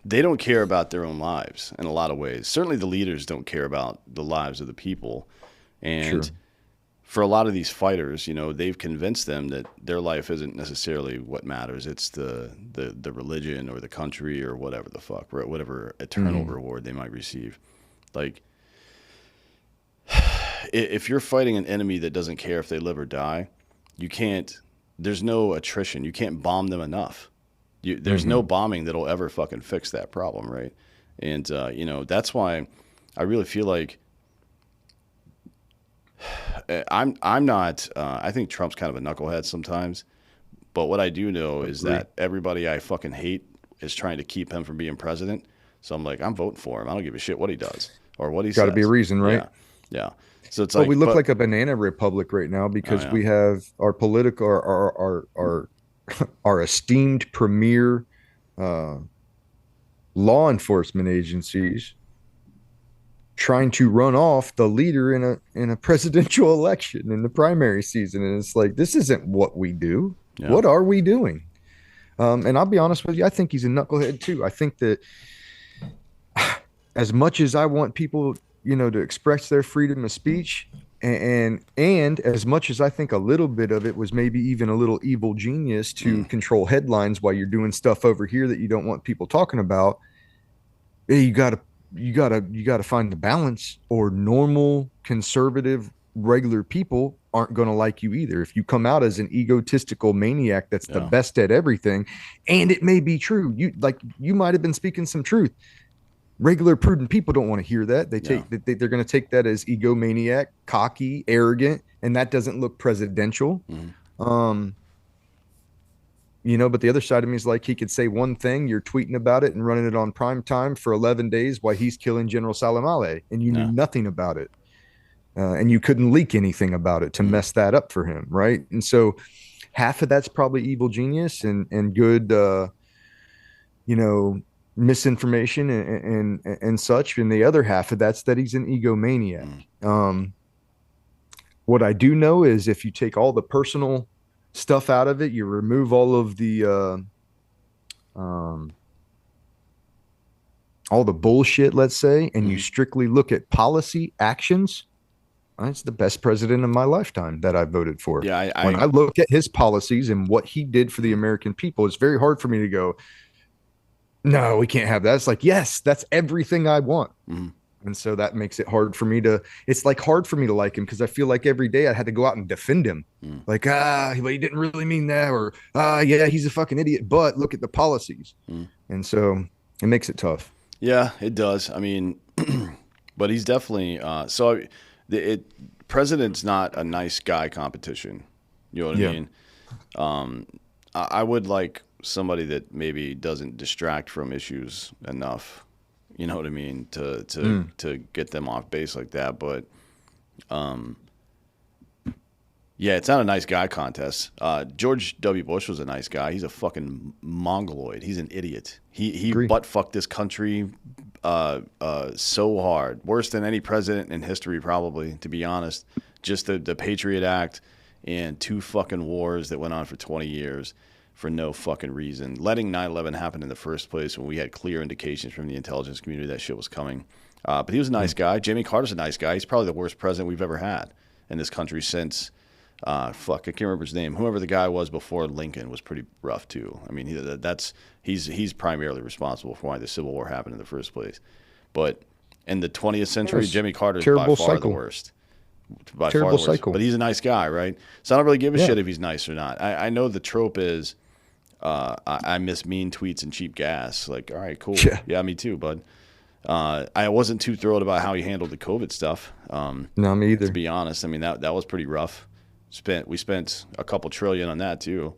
they don't care about their own lives in a lot of ways. Certainly the leaders don't care about the lives of the people. Sure. And for a lot of these fighters, you know, they've convinced them that their life isn't necessarily what matters. It's the religion or the country or whatever the fuck, right? Whatever eternal reward they might receive. Like, if you're fighting an enemy that doesn't care if they live or die, you can't, there's no attrition. You can't bomb them enough. There's no bombing that'll ever fucking fix that problem, right? And, you know, that's why I really feel like I'm not. I think Trump's kind of a knucklehead sometimes, but what I do know is that everybody I fucking hate is trying to keep him from being president. So I'm like, I'm voting for him. I don't give a shit what he does or what he says. Got to be a reason, right? Yeah, yeah. So it's Well, like we look like a banana republic right now because we have our political, our esteemed premier law enforcement agencies trying to run off the leader in a presidential election in the primary season, and it's like, this isn't what we do. Yeah. What are we doing? And I'll be honest with you, I think he's a knucklehead too. I think that as much as I want people, you know, to express their freedom of speech, and as much as I think a little bit of it was maybe even a little evil genius to control headlines while you're doing stuff over here that you don't want people talking about, you gotta find the balance, or normal, conservative, regular people aren't going to like you either. If you come out as an egotistical maniac that's the best at everything, and it may be true, you might have been speaking some truth. Regular prudent people don't want to hear that. They're going to take that as egomaniac, cocky, arrogant, and that doesn't look presidential. You know, but the other side of me is like, he could say one thing, you're tweeting about it and running it on prime time for 11 days while he's killing General Salamale, and you knew nothing about it. And you couldn't leak anything about it to mess that up for him, right? And so half of that's probably evil genius and good, you know, misinformation and such, and the other half of that's that he's an egomaniac. What I do know is if you take all the personal stuff out of it, you remove all of the all the bullshit, let's say, and you strictly look at policy actions, it's the best president of my lifetime that I voted for. Yeah, when I look at his policies and what he did for the American people, it's very hard for me to go, no, we can't have that. It's like, yes, that's everything I want. And so that makes it hard for me to, it's like hard for me to like him, because I feel like every day I had to go out and defend him. Like, but he didn't really mean that, or, yeah, he's a fucking idiot, but look at the policies. And so it makes it tough. Yeah, it does. I mean, but he's definitely, president's not a nice guy competition. You know what I mean? I would like somebody that maybe doesn't distract from issues enough, you know what I mean, to get them off base like that. But yeah, it's not a nice guy contest. George W. Bush was a nice guy. He's a fucking mongoloid. He's an idiot. He butt fucked this country so hard, worse than any president in history probably, to be honest. Just the Patriot Act and 2 fucking wars that went on for 20 years. For no fucking reason. Letting 9/11 happen in the first place when we had clear indications from the intelligence community that shit was coming. But he was a nice guy. Jimmy Carter's a nice guy. He's probably the worst president we've ever had in this country since, I can't remember his name. Whoever the guy was before Lincoln was pretty rough too. I mean, he's primarily responsible for why the Civil War happened in the first place. But In the 20th century, Yes. Jimmy Carter's by Terrible far the cycle. worst. By far Terrible the worst. cycle. But he's a nice guy, right? So I don't really give a Yeah. shit if he's nice or not. I know the trope is I miss mean tweets and cheap gas. Like, all right, cool. Yeah. Yeah, me too, bud. I wasn't too thrilled about how he handled the COVID stuff. No, me To either. be honest, I mean that was pretty rough. We spent a couple trillion on that too,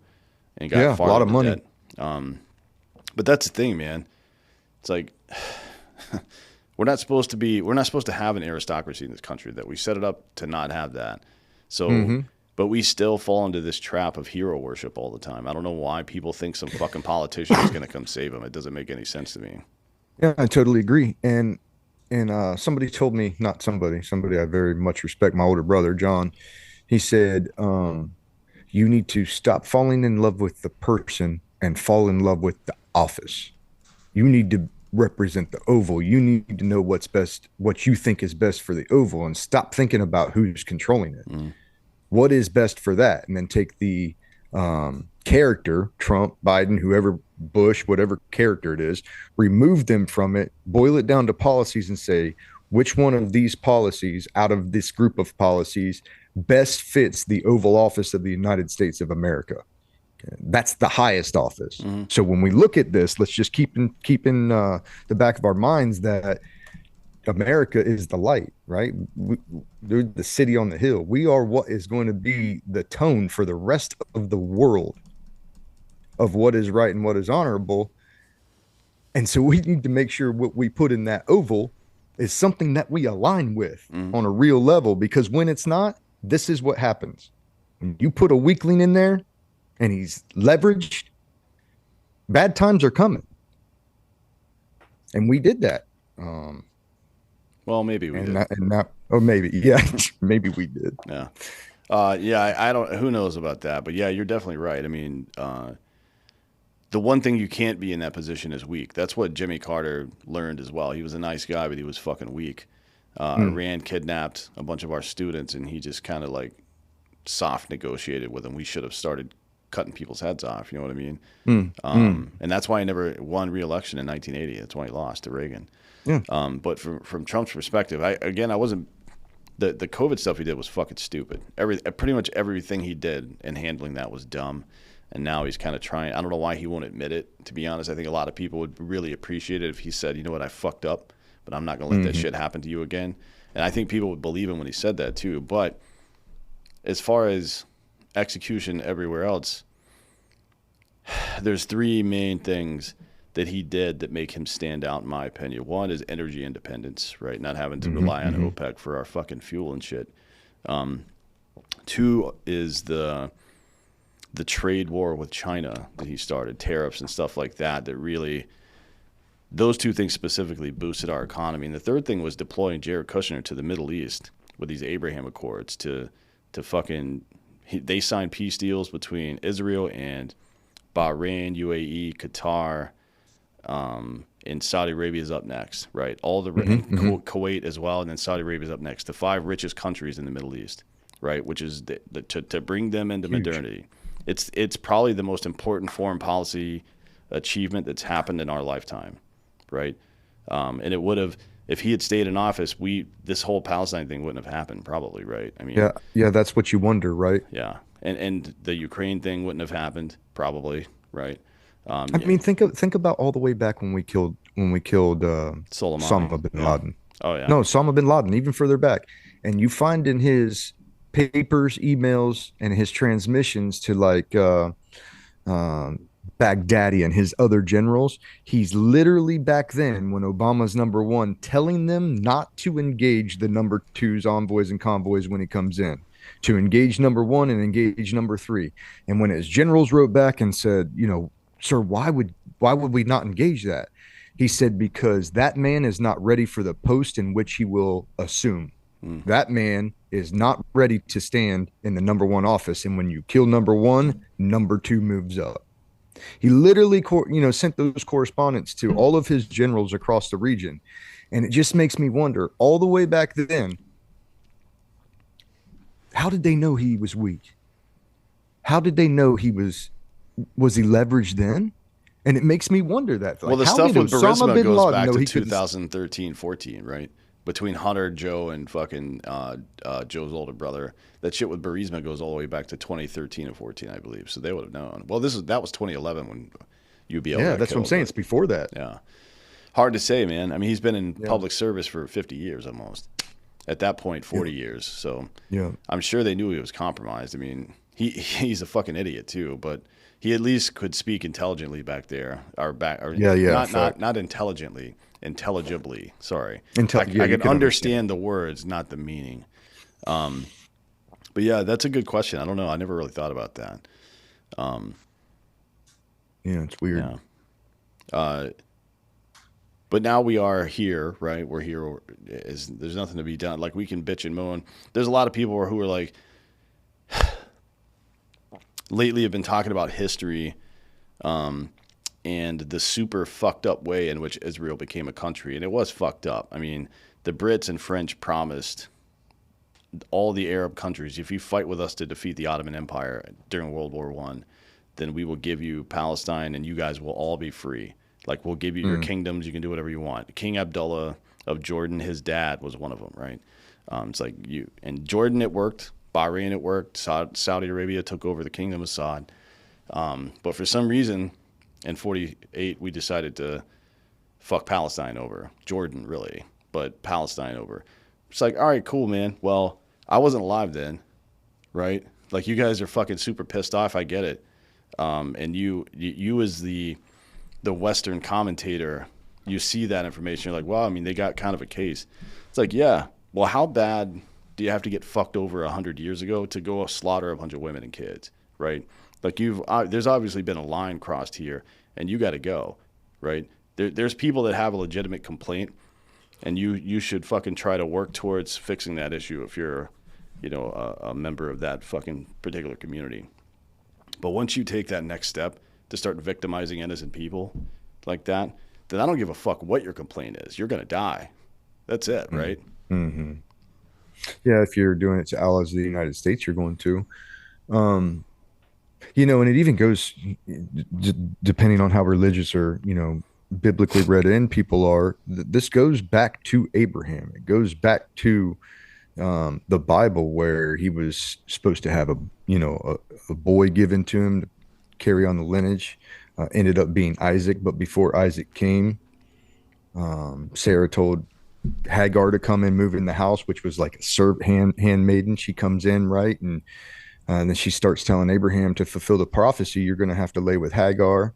and got Yeah, a lot farther of into money. debt. But that's the thing, man. It's like we're not supposed to have an aristocracy in this country. That we set it up to not have that. So, Hmm. but we still fall into this trap of hero worship all the time. I don't know why people think some fucking politician is going to come save them. It doesn't make any sense to me. Yeah, I totally agree. And somebody told me, not somebody I very much respect, my older brother, John, he said, you need to stop falling in love with the person and fall in love with the office. You need to represent the oval. You need to know what's best, what you think is best for the oval, and stop thinking about who's controlling it. Mm. What is best for that? And then take the character, Trump, Biden, whoever, Bush, whatever character it is, remove them from it, boil it down to policies, and say which one of these policies out of this group of policies best fits the Oval Office of the United States of America. That's the highest office. Mm-hmm. So when we look at this, let's just keep in the back of our minds that America is the light, right? They're the city on the hill. We are what is going to be the tone for the rest of the world of what is right and what is honorable. And so we need to make sure what we put in that oval is something that we align with on a real level, because when it's not, this is what happens. When you put a weakling in there and he's leveraged, bad times are coming. And we did that. Well, maybe we did. Or maybe, yeah, maybe we did. Yeah. Yeah, I don't, who knows about that, but yeah, you're definitely right. I mean, the one thing you can't be in that position is weak. That's what Jimmy Carter learned as well. He was a nice guy, but he was fucking weak. Iran kidnapped a bunch of our students, and he just kind of like soft negotiated with them. We should have started cutting people's heads off. You know what I mean? And that's why he never won re-election in 1980. That's why he lost to Reagan. Yeah. But from Trump's perspective, I wasn't. The COVID stuff he did was fucking stupid. Pretty much everything he did in handling that was dumb. And now he's kind of trying. I don't know why he won't admit it, to be honest. I think a lot of people would really appreciate it if he said, you know what, I fucked up, but I'm not going to let that shit happen to you again. And I think people would believe him when he said that too. But as far as execution everywhere else, there's three main things that he did that make him stand out, in my opinion. One is energy independence, right? Not having to rely on OPEC for our fucking fuel and shit. Two is the trade war with China that he started, tariffs and stuff like that, that really, those two things specifically boosted our economy. And the third thing was deploying Jared Kushner to the Middle East with these Abraham Accords to fucking, they signed peace deals between Israel and Bahrain, UAE, Qatar, and Saudi Arabia is up next, right? All the Kuwait as well, and then Saudi Arabia is up next. The five richest countries in the Middle East, right? Which is to bring them into modernity. It's probably the most important foreign policy achievement that's happened in our lifetime, right? And it would have, if he had stayed in office, this whole Palestine thing wouldn't have happened, probably, right? I mean, yeah, that's what you wonder, right? yeah, and the Ukraine thing wouldn't have happened, probably, right? I mean, think about all the way back when we killed Soleimani. Osama bin Laden. Oh yeah. No, Osama bin Laden, even further back, and you find in his papers, emails, and his transmissions to Baghdadi and his other generals, he's literally back then when Obama's number one telling them not to engage the number two's envoys and convoys when he comes in, to engage number one and engage number three. And when his generals wrote back and said, you know, sir, why would we not engage that? He said, because that man is not ready for the post in which he will assume. That man is not ready to stand in the number one office. And when you kill number one, number two moves up. He literally, sent those correspondence to all of his generals across the region. And it just makes me wonder, all the way back then, how did they know he was weak? How did they know was he leveraged then? And it makes me wonder that, Well, like, the how stuff did with Osama Burisma bin goes Laden back know to he couldn't? 2013, 14, right? Between Hunter, Joe, and fucking Joe's older brother. That shit with Burisma goes all the way back to 2013 and 14, I believe. So they would have known. Well, that was 2011 when UBL Yeah, got that's what I'm killed, saying. but It's before that. yeah. Hard to say, man. I mean, he's been in Yeah. public service for 50 years almost. At that point, Yeah. 40 years. So Yeah. I'm sure they knew he was compromised. I mean, he's a fucking idiot too, but he at least could speak intelligently back there, or Yeah. Yeah. not intelligently, intelligibly. Sorry, Yeah, I you can can understand. understand the words, not the meaning. But yeah, that's a good question. I don't know. I never really thought about that. Yeah, it's weird. Yeah. But now we are here, right? We're here. There's nothing to be done. Like we can bitch and moan. There's a lot of people who are like, lately have been talking about history, and the super fucked up way in which Israel became a country, and it was fucked up. I mean, the Brits and French promised all the Arab countries, if you fight with us to defeat the Ottoman Empire during World War One, then we will give you Palestine, and you guys will all be free. Like we'll give you your kingdoms. You can do whatever you want. King Abdullah of Jordan, his dad was one of them, right? It's like you and Jordan, it worked. Bahrain, it worked. Saudi Arabia took over the kingdom of Saud. But for some reason, in '48, we decided to fuck Palestine over. Jordan, really, but Palestine over. It's like, all right, cool, man. Well, I wasn't alive then, right? Like you guys are fucking super pissed off. I get it. And you as the Western commentator, you see that information. You're like, well, I mean, they got kind of a case. It's like, yeah. Well, how bad do you have to get fucked over 100 years ago to go slaughter a bunch of women and kids, right? Like there's obviously been a line crossed here, and you got to go, right? There's people that have a legitimate complaint, and you should fucking try to work towards fixing that issue if you're, a member of that fucking particular community. But once you take that next step to start victimizing innocent people like that, then I don't give a fuck what your complaint is. You're gonna die. That's it, right? Mm-hmm. Yeah, if you're doing it to allies of the United States, you're going to. Um, and it even goes depending on how religious or, biblically read in people are. This goes back to Abraham. It goes back to the Bible, where he was supposed to have a boy given to him to carry on the lineage. Ended up being Isaac, but before Isaac came, Sarah told Hagar to come and move in the house, which was like a handmaiden. She comes in, right, and then she starts telling Abraham, to fulfill the prophecy, you're going to have to lay with Hagar.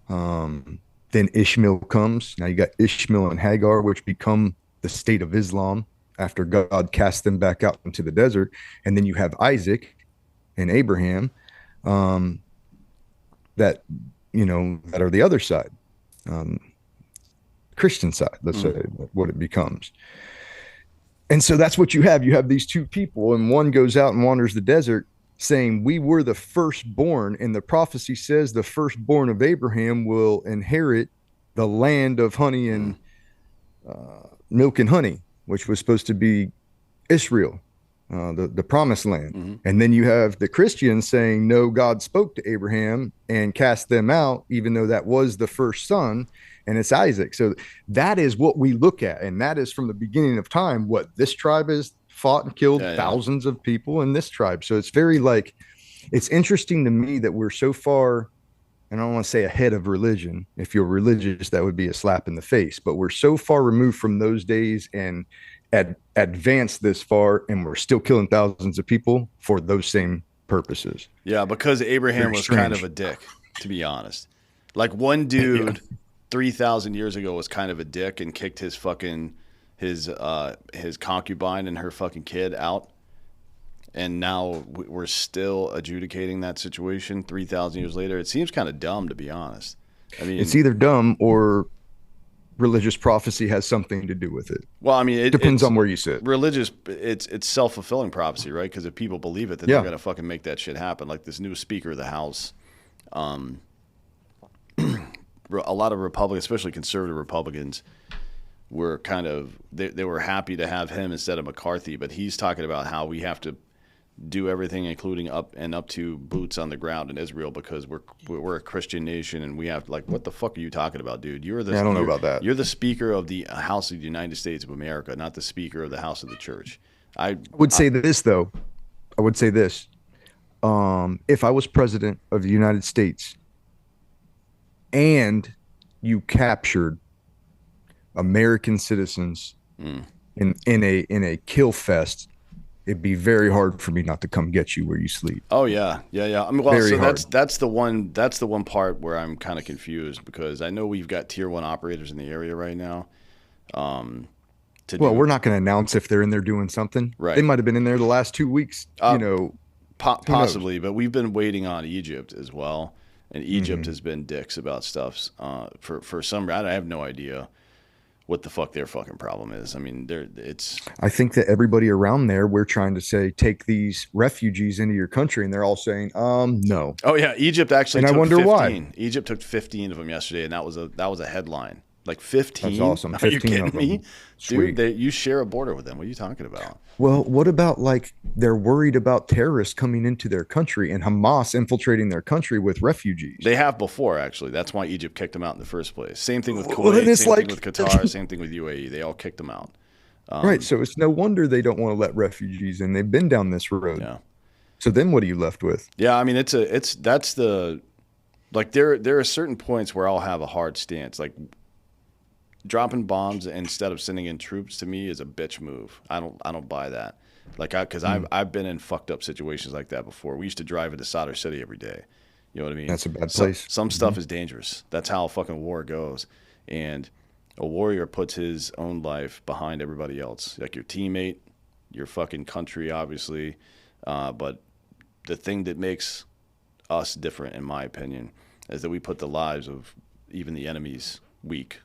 Then Ishmael comes. Now you got Ishmael and Hagar, which become the state of Islam after God cast them back out into the desert. And then you have Isaac and Abraham, that that are the other side, Christian side, let's say, what it becomes. And so that's what you have. You have these two people, and one goes out and wanders the desert saying, we were the firstborn. And the prophecy says the firstborn of Abraham will inherit the land of honey and milk and honey, which was supposed to be Israel, the promised land. Mm-hmm. And then you have the Christians saying, no, God spoke to Abraham and cast them out, even though that was the first son, and it's Isaac. So that is what we look at. And that is from the beginning of time, what this tribe has fought and killed thousands of people in this tribe. So it's very it's interesting to me that we're so far, and I don't want to say ahead of religion. If you're religious, that would be a slap in the face, but we're so far removed from those days and advanced this far, and we're still killing thousands of people for those same purposes. Yeah, because Abraham was kind of a dick, to be honest. Like one dude 3,000 years ago was kind of a dick and kicked his fucking his concubine and her fucking kid out, and now we're still adjudicating that situation 3,000 years later. It seems kind of dumb, to be honest. I mean, it's either dumb or religious prophecy has something to do with it. Well, I mean, it depends on where you sit. Religious, it's self-fulfilling prophecy, right? Because if people believe it, then they're gonna fucking make that shit happen. Like this new Speaker of the House, a lot of Republicans, especially conservative Republicans, were kind of they were happy to have him instead of McCarthy, but he's talking about how we have to do everything, including up to boots on the ground in Israel, because we're a Christian nation and we have like, what the fuck are you talking about, dude? Yeah, I don't know about that. You're the Speaker of the House of the United States of America, not the Speaker of the House of the Church. I would say this though. I would say this. If I was president of the United States and you captured American citizens in a kill fest, it'd be very hard for me not to come get you where you sleep. Oh yeah. I mean, well, Very so hard. that's the one part where I'm kind of confused, because I know we've got tier 1 operators in the area right now. Well, we're not going to announce if they're in there doing something. Right. They might have been in there the last 2 weeks. Possibly, but we've been waiting on Egypt as well, and Egypt has been dicks about stuff. For some, I have no idea what the fuck their fucking problem is. I mean, I think that everybody around there, we're trying to say, take these refugees into your country, and they're all saying, no. Oh yeah, Egypt actually. And took I wonder 15. why. Egypt took 15 of them yesterday, and that was a headline. Like 15. That's awesome. Are you 15 kidding of me? them. Sweet. Dude, you share a border with them. What are you talking about? Well, what about like they're worried about terrorists coming into their country and Hamas infiltrating their country with refugees? They have before, actually. That's why Egypt kicked them out in the first place. Same thing with Kuwait, Well, then it's same like- thing with Qatar, same thing with UAE. They all kicked them out. Right. So it's no wonder they don't want to let refugees in. They've been down this road. Yeah. So then what are you left with? Yeah, I mean, that's the, like, there are certain points where I'll have a hard stance. Like, dropping bombs instead of sending in troops, to me, is a bitch move. I don't buy that. Like, because I've been in fucked up situations like that before. We used to drive into Solder City every day. You know what I mean? That's a bad place. Some stuff is dangerous. That's how fucking war goes. And a warrior puts his own life behind everybody else, like your teammate, your fucking country, obviously. But the thing that makes us different, in my opinion, is that we put the lives of even the enemies weak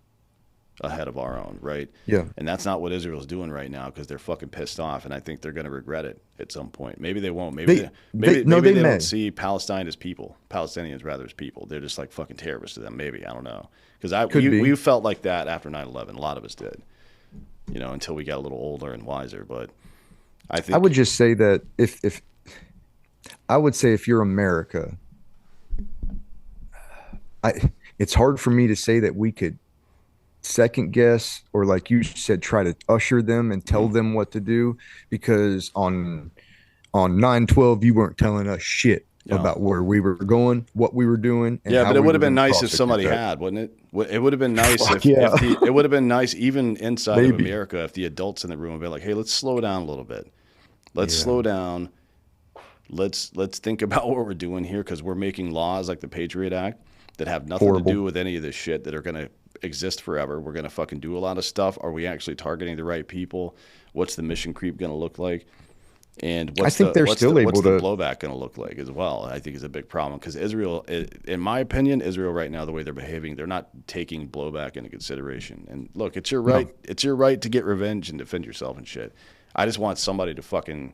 ahead of our own, right? Yeah. And that's not what Israel's doing right now, because they're fucking pissed off, and I think they're going to regret it at some point. Maybe they won't. Maybe they may. don't see Palestine as people, Palestinians rather, as people. They're just like fucking terrorists to them. Maybe, I don't know. Because we felt like that after 9/11. A lot of us did, until we got a little older and wiser. But I think I would just say that if you're America, it's hard for me to say that we could second guess, or like you said, try to usher them and tell them what to do, because on 9/12 you weren't telling us shit about where we were going, what we were doing. And yeah, but it would have been gonna nice if somebody had, wouldn't it? It would have been nice it would have been nice even inside of America if the adults in the room would be like, hey, let's slow down a little bit. Let's slow down. Let's think about what we're doing here, because we're making laws like the Patriot Act that have nothing to do with any of this shit, that are going to exist forever. We're going to fucking do a lot of stuff. Are we actually targeting the right people? What's the mission creep going to look like? And what's the blowback going to look like as well? I think is a big problem, because Israel, in my opinion, Israel right now, the way they're behaving, they're not taking blowback into consideration. And look, it's your right. No. It's your right to get revenge and defend yourself and shit. I just want somebody to fucking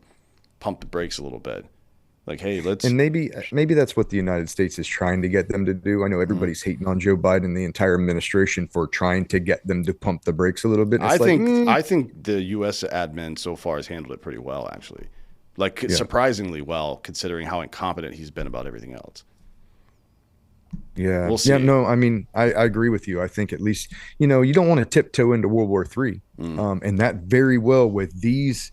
pump the brakes a little bit. Like, hey, let's. And maybe that's what the United States is trying to get them to do. I know everybody's hating on Joe Biden, the entire administration, for trying to get them to pump the brakes a little bit. I think the U.S. admin so far has handled it pretty well, actually. Like, surprisingly well, considering how incompetent he's been about everything else. Yeah. We'll see. Yeah, no, I mean, I agree with you. I think at least, you don't want to tiptoe into World War III. And that very well with these.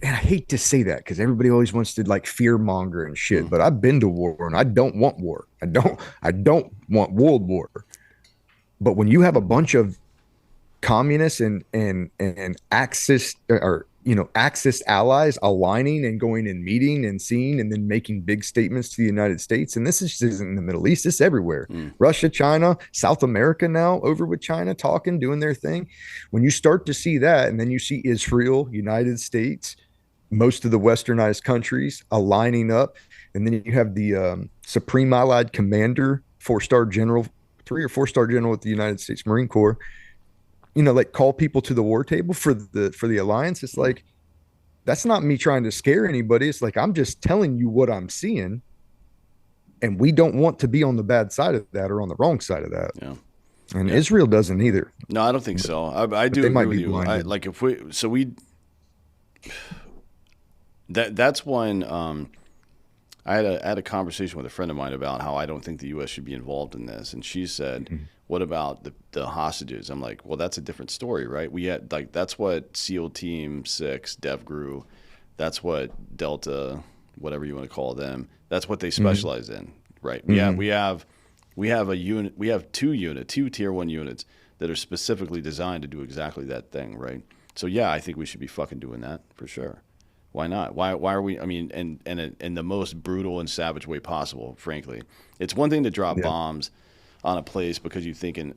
And I hate to say that, because everybody always wants to like fear monger and shit, but I've been to war and I don't want war. I don't want World War. But when you have a bunch of communists and Axis Axis allies aligning and going and meeting and seeing and then making big statements to the United States, and this isn't in the Middle East, it's everywhere. Russia, China, South America now over with China talking, doing their thing. When you start to see that, and then you see Israel, United States, most of the westernized countries aligning up, and then you have the Supreme Allied Commander, 4-star general, 3 or 4-star general with the United States Marine Corps, like call people to the war table for the alliance. It's like, that's not me trying to scare anybody. It's like, I'm just telling you what I'm seeing, and we don't want to be on the bad side of that or on the wrong side of that. Yeah. And Israel doesn't either. No, I don't think so. I do agree with you. Like, That's one. I had a conversation with a friend of mine about how I don't think the U.S. should be involved in this, and she said, Mhm. "What about the hostages?" I'm like, "Well, that's a different story, right? We had like that's what SEAL Team 6, DevGru, that's what Delta, whatever you want to call them, that's what they Mhm. specialize in, right? Mhm. We have a unit, we have two tier one units that are specifically designed to do exactly that thing, right? So yeah, I think we should be fucking doing that for sure. Why not? Why are we? I mean, in the most brutal and savage way possible. Frankly, it's one thing to drop Yeah. bombs on a place because you think a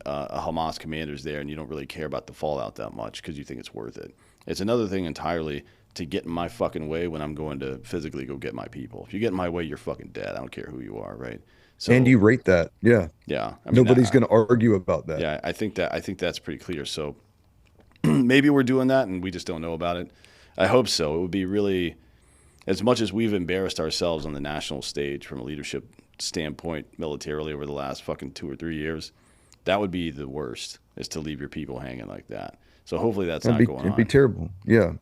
Hamas commander's there and you don't really care about the fallout that much because you think it's worth it. It's another thing entirely to get in my fucking way when I'm going to physically go get my people. If you get in my way, you're fucking dead. I don't care who you are, right? And So you rate that. Yeah. yeah, I mean, Nobody's going to argue about that. yeah, I think that's pretty clear. So maybe we're doing that and we just don't know about it. I hope so. It would be really, as much as we've embarrassed ourselves on the national stage from a leadership standpoint militarily over the last fucking 2 or 3 years, that would be the worst, is to leave your people hanging like that. So hopefully that's not going It'd be on. terrible. Yeah.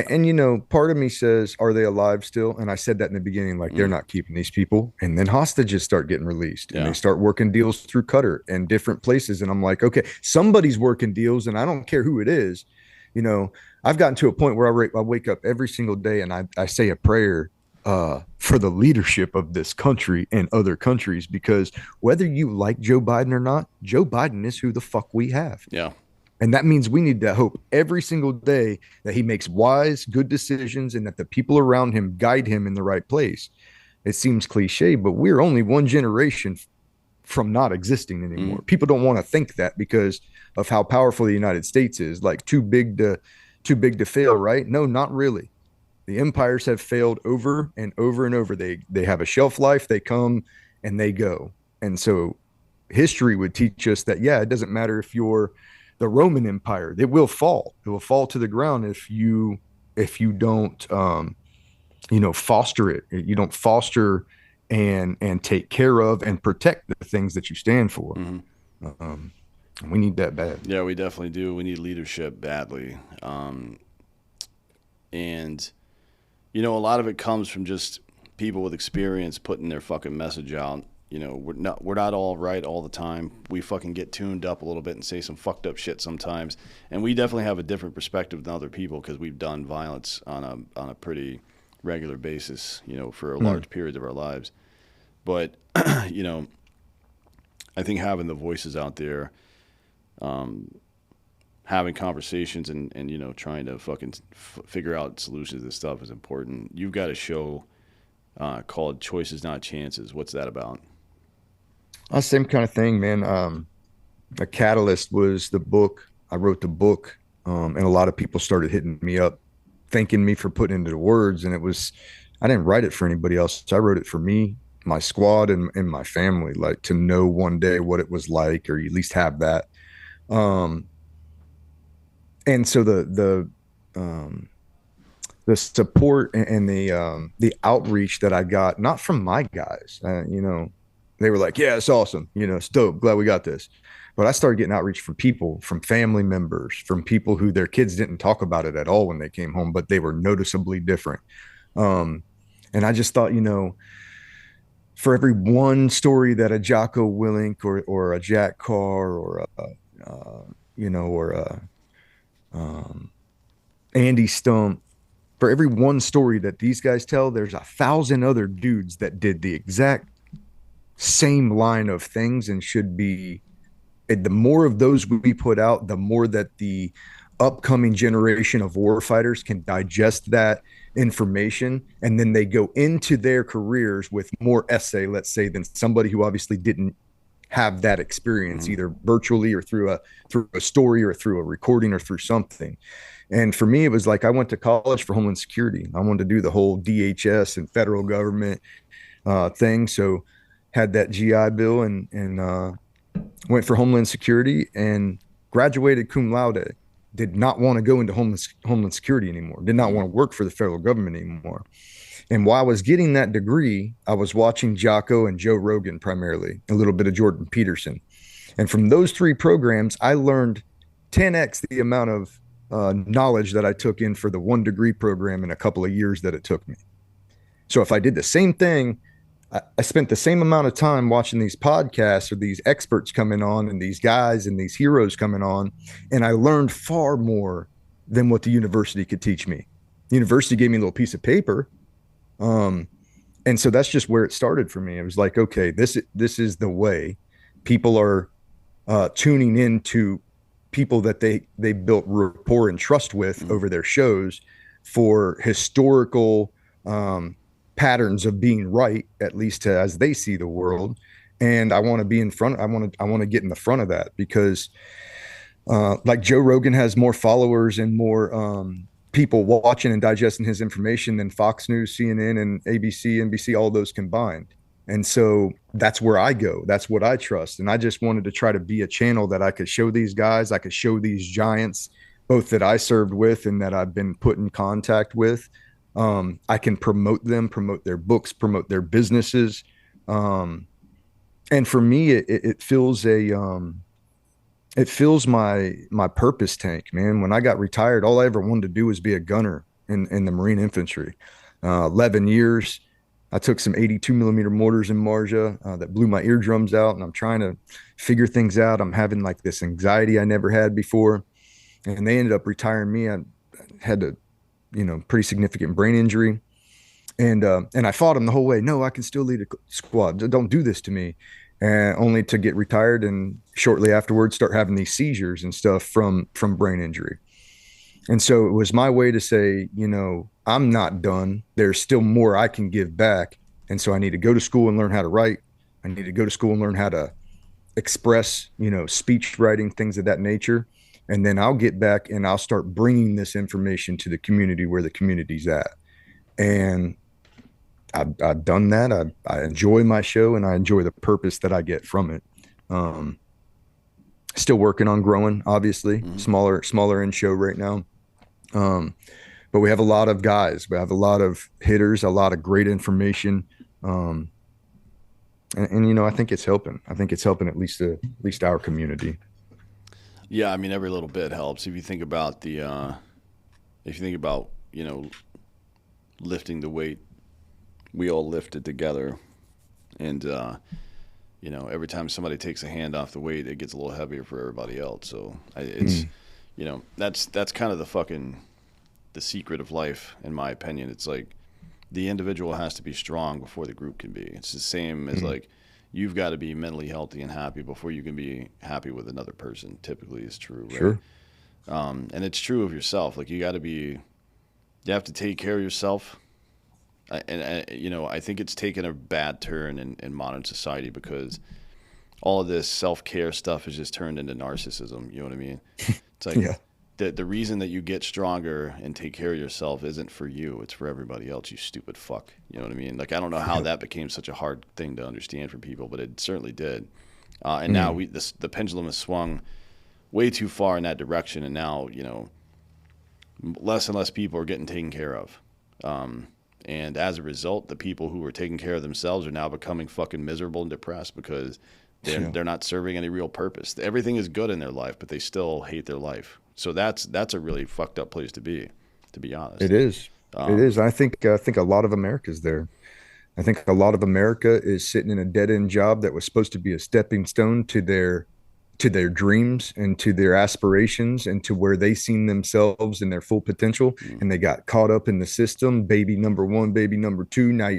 And, you know, part of me says, are they alive still? And I said that in the beginning, like they're Mm, not keeping these people. And then hostages start getting released and they yeah. start working deals through Qatar and different places. And I'm like, okay, somebody's working deals and I don't care who it is. You know, I've gotten to a point where I wake up every single day and I say a prayer for the leadership of this country and other countries, because whether you like Joe Biden or not, Joe Biden is who the fuck we have. Yeah. And that means we need to hope every single day that he makes wise, good decisions and that the people around him guide him in the right place. It seems cliche, but we're only one generation from not existing Mm, anymore. People don't want to think that because of how powerful the United States is, like too big to fail, right? No, not really. The empires have failed over and over and over. They have a shelf life, they come and they go. And so history would teach us that, yeah, it doesn't matter if you're the Roman Empire, it will fall. It will fall to the ground if you don't foster it. You don't foster and take care of and protect the things that you stand for. hmm Um, we need that bad. Yeah, we definitely do. We need leadership badly. And, you know, a lot of it comes from just people with experience putting their fucking message out. You know, we're not all right all the time. We fucking get tuned up a little bit and say some fucked up shit sometimes. And we definitely have a different perspective than other people because we've done violence on a pretty regular basis, you know, for a Mm. large period of our lives. But, you know, I think having the voices out there, having conversations and you know, trying to fucking figure out solutions to this stuff is important. You've got a show called Choices Not Chances. What's that about? Same kind of thing, man. A catalyst was the book. I wrote the book, and a lot of people started hitting me up, thanking me for putting it into the words. And I didn't write it for anybody else. I wrote it for me, my squad, and my family, like to know one day what it was like, or at least have that. Um, and so the support and the outreach that I got, not from my guys, they were like, yeah, it's awesome. It's dope. Glad we got this. But I started getting outreach from people, from family members, from people who their kids didn't talk about it at all when they came home, but they were noticeably different. Um, and I just thought, for every one story that a Jocko Willink or a Jack Carr or um, Andy Stump, for every one story that these guys tell, there's 1,000 other dudes that did the exact same line of things and should be. The more of those we put out, the more that the upcoming generation of warfighters can digest that information, and then they go into their careers with more essay, let's say, than somebody who obviously didn't have that experience, Mm-hmm. either virtually or through a story or through a recording or through something. And for me, it was like I went to college for Homeland Security. I wanted to do the whole DHS and federal government thing. So had that GI Bill and went for Homeland Security and graduated cum laude. Did not want to go into Homeland Security anymore. Did not want to work for the federal government anymore. And while I was getting that degree, I was watching Jocko and Joe Rogan primarily, a little bit of Jordan Peterson. And from those three programs, I learned 10x the amount of knowledge that I took in for the 1 degree program in a couple of years that it took me. So if I did the same thing, I spent the same amount of time watching these podcasts or these experts coming on and these guys and these heroes coming on, and I learned far more than what the university could teach me. The university gave me a little piece of paper. Um, and so that's just where it started for me. It was like, okay, this is the way. People are tuning into people that they built rapport and trust with over their shows for historical patterns of being right, at least as they see the world. And I want to be in front. I want to get in the front of that because like Joe Rogan has more followers and more people watching and digesting his information than Fox News, CNN, and ABC, NBC, all those combined. And so that's where I go. That's what I trust. And I just wanted to try to be a channel that I could show these guys, I could show these giants, both that I served with and that I've been put in contact with. I can promote them, promote their books, promote their businesses. And for me, it fills it fills my purpose tank, man. When I got retired, all I ever wanted to do was be a gunner in the Marine infantry. 11 years. I took some 82 millimeter mortars in Marjah that blew my eardrums out, and I'm trying to figure things out. I'm having like this anxiety I never had before, and they ended up retiring me. I had a, pretty significant brain injury, and I fought them the whole way. No, I can still lead a squad. Don't do this to me. And only to get retired and shortly afterwards start having these seizures and stuff from brain injury. And so it was my way to say, I'm not done. There's still more I can give back. And so I need to go to school and learn how to write. I need to go to school and learn how to express, speech writing, things of that nature. And then I'll get back and I'll start bringing this information to the community where the community's at. And I've done that. I enjoy my show and I enjoy the purpose that I get from it. Still working on growing, obviously, smaller in show right now. But we have a lot of guys. We have a lot of hitters, a lot of great information. And I think it's helping. I think it's helping at least our community. Yeah, I mean, every little bit helps. If you think about lifting the weight, we all lift it together. And, every time somebody takes a hand off the weight, it gets a little heavier for everybody else. So that's kind of the secret of life, in my opinion. It's like the individual has to be strong before the group can be. It's the same as like you've got to be mentally healthy and happy before you can be happy with another person. Typically, is true, right? Sure. And it's true of yourself. Like you have to take care of yourself. I think it's taken a bad turn in modern society because all of this self-care stuff has just turned into narcissism. You know what I mean? It's like Yeah. the reason that you get stronger and take care of yourself isn't for you. It's for everybody else, you stupid fuck. You know what I mean? Like, I don't know how that became such a hard thing to understand for people, but it certainly did. And now the pendulum has swung way too far in that direction. And now, less and less people are getting taken care of. And as a result, the people who were taking care of themselves are now becoming fucking miserable and depressed because they're not serving any real purpose. Everything is good in their life, but they still hate their life. So that's a really fucked up place to be honest. It is. It is. I think a lot of America's there. I think a lot of America is sitting in a dead end job that was supposed to be a stepping stone to their dreams and to their aspirations and to where they seen themselves in their full potential. And they got caught up in the system. Baby number one, baby number two. Now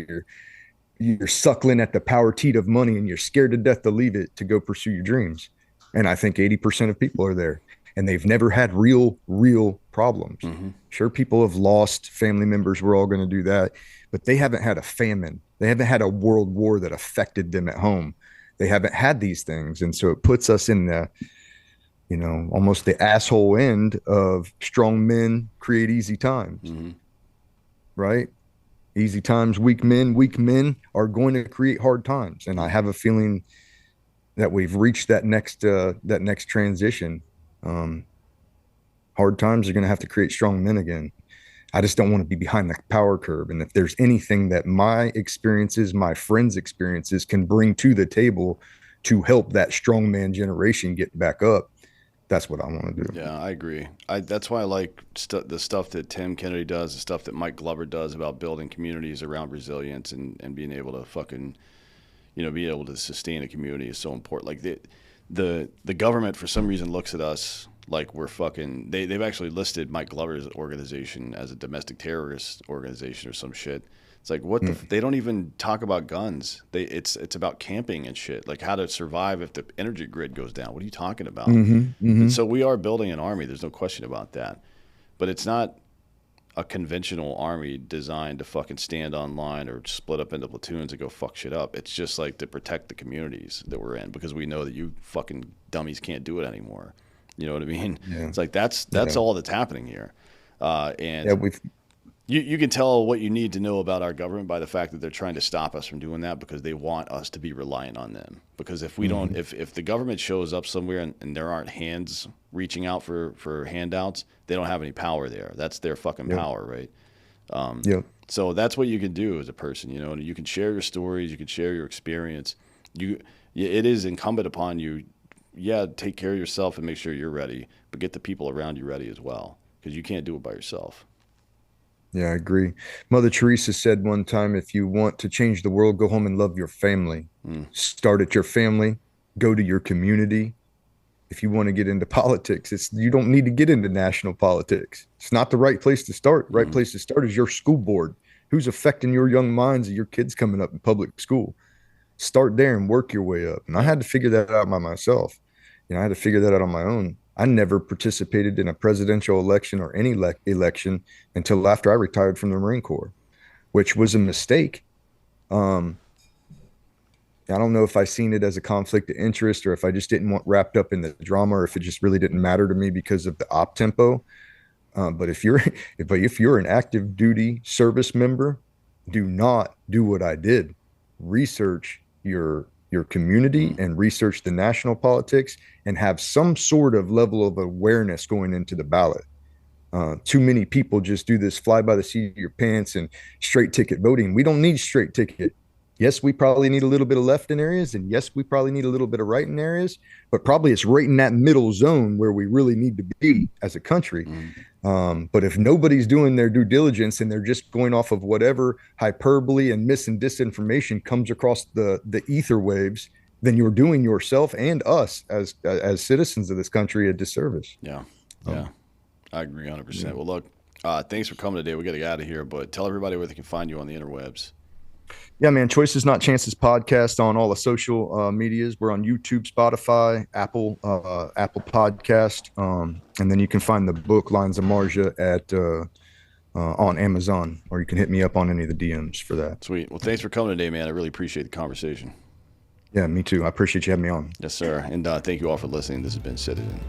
you're suckling at the power teat of money and you're scared to death to leave it to go pursue your dreams. And I think 80% of people are there and they've never had real problems. Sure, people have lost family members. We're all going to do that, but they haven't had a famine. They haven't had a world war that affected them at home. They haven't had these things. And so it puts us in the, almost the asshole end of strong men create easy times, right? Easy times, weak men are going to create hard times. And I have a feeling that we've reached that next transition. Hard times are going to have to create strong men again. I just don't want to be behind the power curve. And if there's anything that my experiences, my friends' experiences can bring to the table to help that strongman generation get back up, That's what I want to do. Yeah, I agree. That's why I like the stuff that Tim Kennedy does, the stuff that Mike Glover does about building communities around resilience and being able to fucking, be able to sustain a community is so important. Like the government for some reason looks at us like we're fucking. They've actually listed Mike Glover's organization as a domestic terrorist organization or some shit. It's like what they don't even talk about guns. It's about camping and shit. Like how to survive if the energy grid goes down. What are you talking about? And so we are building an army. There's no question about that. But it's not a conventional army designed to fucking stand on line or split up into platoons and go fuck shit up. It's just like to protect the communities that we're in because we know that you fucking dummies can't do it anymore. You know what I mean? Yeah. It's like that's all that's happening here. And Yeah, we've you can tell what you need to know about our government by the fact that they're trying to stop us from doing that because they want us to be reliant on them. Because if we don't, if the government shows up somewhere and there aren't hands reaching out for handouts, they don't have any power there. That's their fucking power, right? yeah. So that's what you can do as a person, and you can share your stories, you can share your experience. It is incumbent upon you, take care of yourself and make sure you're ready, but get the people around you ready as well because you can't do it by yourself. Yeah, I agree. Mother Teresa said one time, if you want to change the world, go home and love your family. Start at your family, go to your community. If you want to get into politics, you don't need to get into national politics. It's not the right place to start. The right place to start is your school board. Who's affecting your young minds of your kids coming up in public school? Start there and work your way up. And I had to figure that out by myself. I had to figure that out on my own. I never participated in a presidential election or any election until after I retired from the Marine Corps, which was a mistake. Um, I don't know if I seen it as a conflict of interest or if I just didn't want wrapped up in the drama or if it just really didn't matter to me because of the op tempo. But if you're an active duty service member, do not do what I did. Research your community and research the national politics and have some sort of level of awareness going into the ballot. Too many people just do this fly by the seat of your pants and straight ticket voting. We don't need straight ticket. Yes, we probably need a little bit of left in areas, and yes, we probably need a little bit of right in areas, but probably it's right in that middle zone where we really need to be as a country. But if nobody's doing their due diligence and they're just going off of whatever hyperbole and mis and disinformation comes across the ether waves, then you're doing yourself and us as citizens of this country a disservice. Yeah, I agree 100%. Yeah. Well, look, thanks for coming today. We got to get out of here, but tell everybody where they can find you on the interwebs. Yeah, man. Choices Not Chances podcast on all the social medias. We're on YouTube, Spotify, Apple Podcast, and then you can find the book Lines of Marjah at on Amazon, or you can hit me up on any of the DMs for that. Sweet. Well, thanks for coming today, man. I really appreciate the conversation. Yeah, me too. I appreciate you having me on. Yes, sir. And thank you all for listening. This has been Citizen.